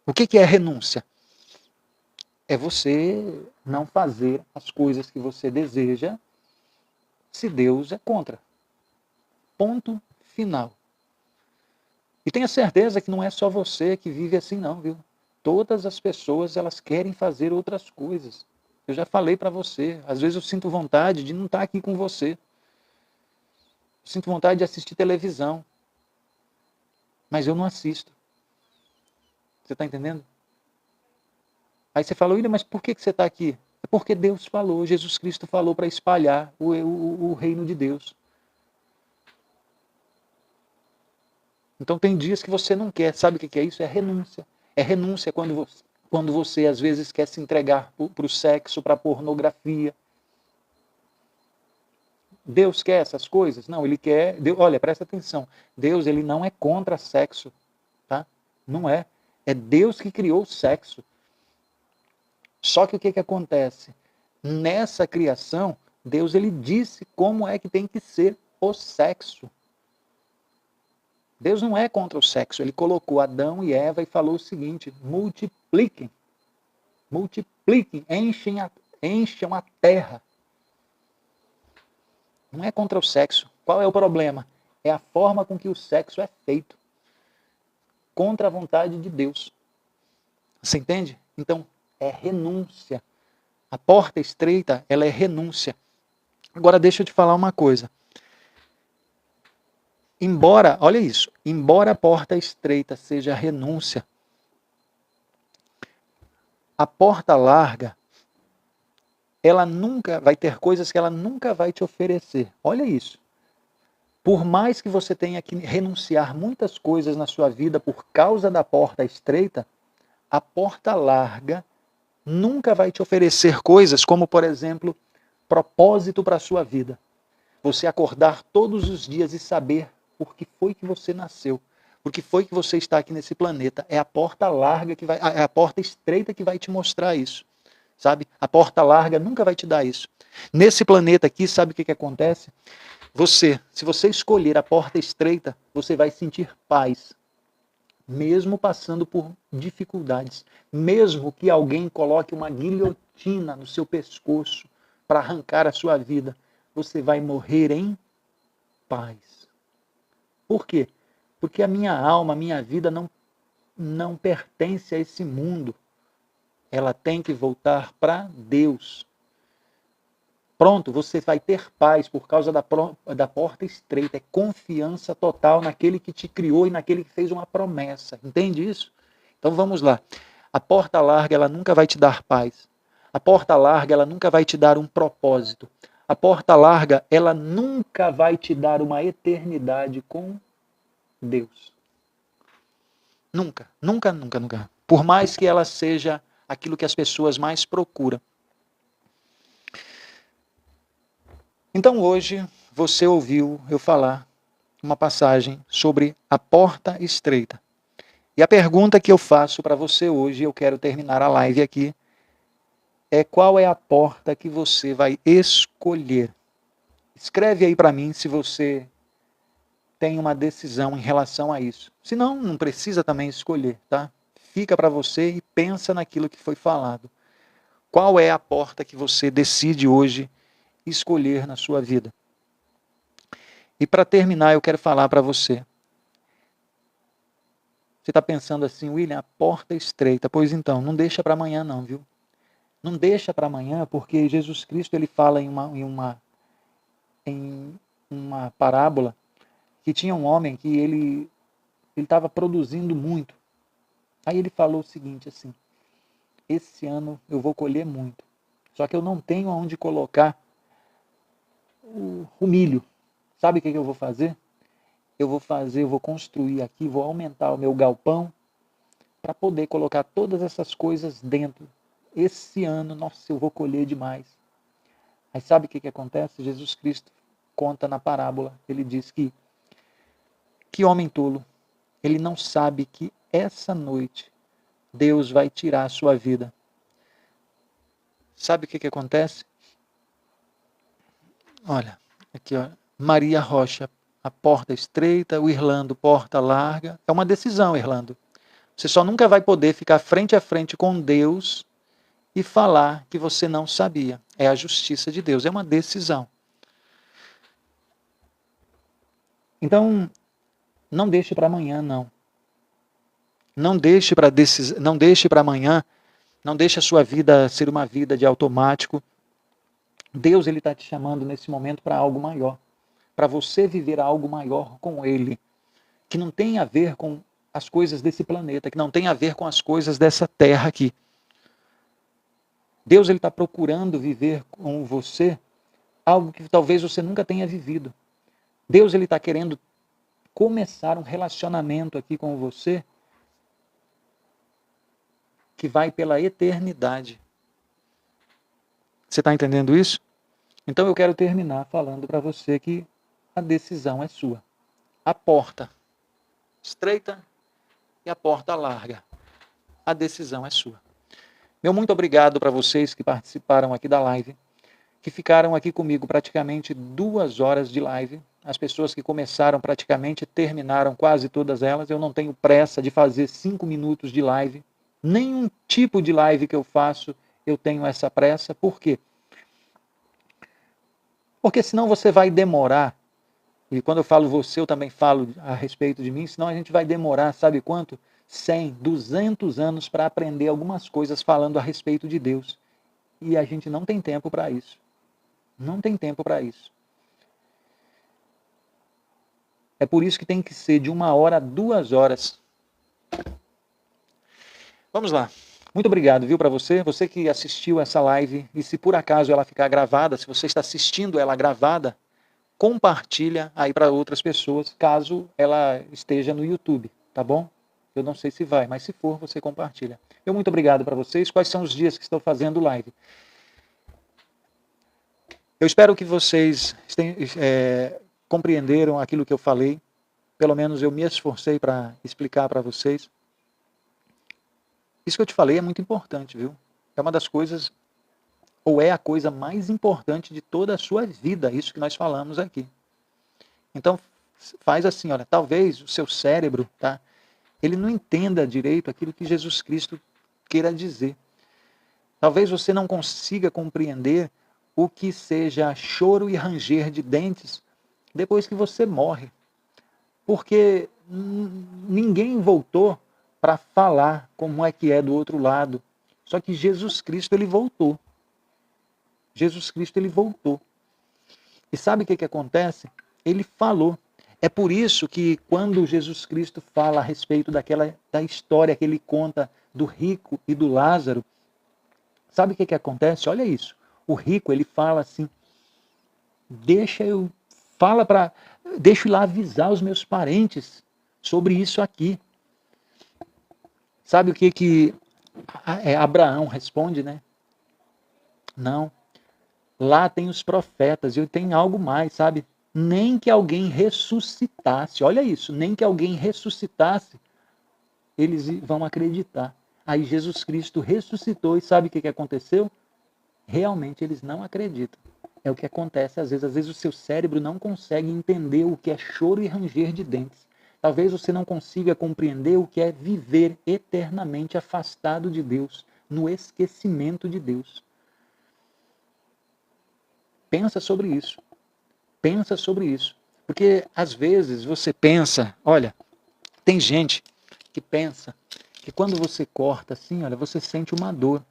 O que é renúncia? É você não fazer as coisas que você deseja se Deus é contra. Ponto final. E tenha certeza que não é só você que vive assim não, viu? Todas as pessoas, elas querem fazer outras coisas. Eu já falei para você, às vezes eu sinto vontade de não estar aqui com você. Eu sinto vontade de assistir televisão. Mas eu não assisto. Você está entendendo? Aí você fala, William, mas por que você está aqui? É porque Deus falou, Jesus Cristo falou para espalhar o reino de Deus. Então tem dias que você não quer. Sabe o que é isso? É renúncia. É renúncia quando você às vezes quer se entregar para o sexo, para a pornografia. Deus quer essas coisas? Não, Ele quer... Deus, olha, presta atenção. Deus, Ele não é contra sexo. Tá? Não é. É Deus que criou o sexo. Só que o que acontece? Nessa criação, Deus ele disse como é que tem que ser o sexo. Deus não é contra o sexo. Ele colocou Adão e Eva e falou o seguinte, multipliquem. Multipliquem, encham a terra. Não é contra o sexo. Qual é o problema? É a forma com que o sexo é feito. Contra a vontade de Deus. Você entende? Então, é renúncia. A porta estreita, ela é renúncia. Agora deixa eu te falar uma coisa. Embora, olha isso, embora a porta estreita seja renúncia, a porta larga, ela nunca vai ter coisas que ela nunca vai te oferecer. Olha isso. Por mais que você tenha que renunciar muitas coisas na sua vida por causa da porta estreita, a porta larga nunca vai te oferecer coisas como, por exemplo, propósito para a sua vida. Você acordar todos os dias e saber por que foi que você nasceu, por que foi que você está aqui nesse planeta. É a porta larga que vai, é a porta estreita que vai te mostrar isso, sabe? A porta larga nunca vai te dar isso. Nesse planeta aqui, sabe o que acontece? Se você escolher a porta estreita, você vai sentir paz, mesmo passando por dificuldades, mesmo que alguém coloque uma guilhotina no seu pescoço para arrancar a sua vida, você vai morrer em paz. Por quê? Porque a minha alma, a minha vida não pertence a esse mundo. Ela tem que voltar para Deus. Pronto, você vai ter paz por causa da porta estreita. É confiança total naquele que te criou e naquele que fez uma promessa. Entende isso? Então vamos lá. A porta larga, ela nunca vai te dar paz. A porta larga, ela nunca vai te dar um propósito. A porta larga, ela nunca vai te dar uma eternidade com Deus. Nunca, nunca, nunca, nunca. Por mais que ela seja aquilo que as pessoas mais procuram. Então hoje você ouviu eu falar uma passagem sobre a porta estreita. E a pergunta que eu faço para você hoje, eu quero terminar a live aqui, é qual é a porta que você vai escolher? Escreve aí para mim se você tem uma decisão em relação a isso. Se não, não precisa também escolher, tá? Fica para você e pensa naquilo que foi falado. Qual é a porta que você decide hoje escolher na sua vida? E para terminar, eu quero falar para você. Você está pensando assim, William, a porta é estreita. Pois então, não deixa para amanhã não, viu? Não deixa para amanhã, porque Jesus Cristo ele fala em uma parábola que tinha um homem que ele estava produzindo muito. Aí ele falou o seguinte assim, esse ano eu vou colher muito, só que eu não tenho aonde colocar o milho. Sabe o que eu vou fazer? Eu vou construir aqui, vou aumentar o meu galpão para poder colocar todas essas coisas dentro. Esse ano, nossa, eu vou colher demais. Aí sabe o que acontece? Jesus Cristo conta na parábola, ele diz que homem tolo, ele não sabe que essa noite Deus vai tirar a sua vida. Sabe o que acontece? Olha, aqui ó, Maria Rocha, a porta estreita, o Irlando, porta larga. É uma decisão, Irlando. Você só nunca vai poder ficar frente a frente com Deus e falar que você não sabia. É a justiça de Deus, é uma decisão. Então, não deixe para amanhã, não. Não deixe para amanhã, não deixe a sua vida ser uma vida de automático. Deus ele está te chamando nesse momento para algo maior, para você viver algo maior com Ele, que não tem a ver com as coisas desse planeta, que não tem a ver com as coisas dessa terra aqui. Deus ele está procurando viver com você algo que talvez você nunca tenha vivido. Deus ele está querendo começar um relacionamento aqui com você que vai pela eternidade. Você está entendendo isso? Então eu quero terminar falando para você que a decisão é sua. A porta estreita e a porta larga. A decisão é sua. Meu muito obrigado para vocês que participaram aqui da live, que ficaram aqui comigo praticamente 2 horas de live. As pessoas que começaram praticamente terminaram quase todas elas. Eu não tenho pressa de fazer 5 minutos de live. Nenhum tipo de live que eu faço eu tenho essa pressa. Por quê? Porque senão você vai demorar. E quando eu falo você, eu também falo a respeito de mim. Senão a gente vai demorar, sabe quanto? 100, 200 anos para aprender algumas coisas falando a respeito de Deus. E a gente não tem tempo para isso. Não tem tempo para isso. É por isso que tem que ser de 1 hora a 2 horas. Vamos lá. Muito obrigado, viu, para você. Você que assistiu essa live. E se por acaso ela ficar gravada, se você está assistindo ela gravada, compartilha aí para outras pessoas, caso ela esteja no YouTube, tá bom? Eu não sei se vai, mas se for, você compartilha. Eu muito obrigado para vocês. Quais são os dias que estou fazendo live? Eu espero que vocês compreenderam aquilo que eu falei. Pelo menos eu me esforcei para explicar para vocês. Isso que eu te falei é muito importante, viu? É uma das coisas, ou é a coisa mais importante de toda a sua vida, isso que nós falamos aqui. Então, faz assim, olha, talvez o seu cérebro, tá? Ele não entenda direito aquilo que Jesus Cristo queira dizer. Talvez você não consiga compreender o que seja choro e ranger de dentes depois que você morre. Porque ninguém voltou para falar como é que é do outro lado. Só que Jesus Cristo, ele voltou. Jesus Cristo, ele voltou. E sabe o que acontece? Ele falou. É por isso que quando Jesus Cristo fala a respeito da história que ele conta do rico e do Lázaro, sabe o que acontece? Olha isso. O rico, ele fala assim, deixa eu ir lá avisar os meus parentes sobre isso aqui. Sabe o que Abraão responde, né? Não. Lá tem os profetas, e tem algo mais, sabe? Nem que alguém ressuscitasse, olha isso, nem que alguém ressuscitasse, eles vão acreditar. Aí Jesus Cristo ressuscitou, e sabe o que aconteceu? Realmente eles não acreditam. É o que acontece às vezes. Às vezes o seu cérebro não consegue entender o que é choro e ranger de dentes. Talvez você não consiga compreender o que é viver eternamente afastado de Deus, no esquecimento de Deus. Pensa sobre isso. Pensa sobre isso. Porque às vezes você pensa, olha, tem gente que pensa que quando você corta assim, olha, você sente uma dor.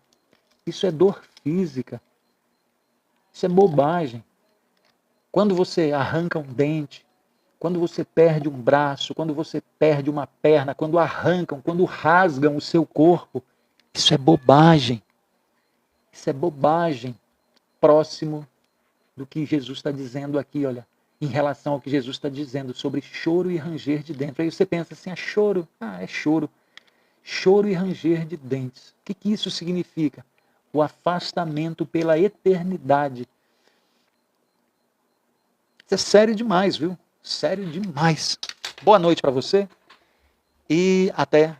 Isso é dor física. Isso é bobagem. Quando você arranca um dente, quando você perde um braço, quando você perde uma perna, quando arrancam, quando rasgam o seu corpo, isso é bobagem. Isso é bobagem. Próximo do que Jesus está dizendo aqui, olha, em relação ao que Jesus está dizendo sobre choro e ranger de dentro. Aí você pensa assim, é choro? Ah, é choro. Choro e ranger de dentes. O que isso significa? O afastamento pela eternidade. Isso é sério demais, viu? Sério demais. Boa noite para você e até.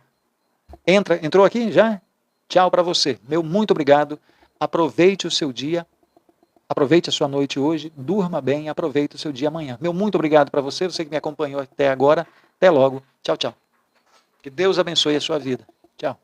Entrou aqui já? Tchau para você. Meu muito obrigado. Aproveite o seu dia. Aproveite a sua noite hoje. Durma bem. Aproveite o seu dia amanhã. Meu muito obrigado para você. Você que me acompanhou até agora. Até logo. Tchau, tchau. Que Deus abençoe a sua vida. Tchau.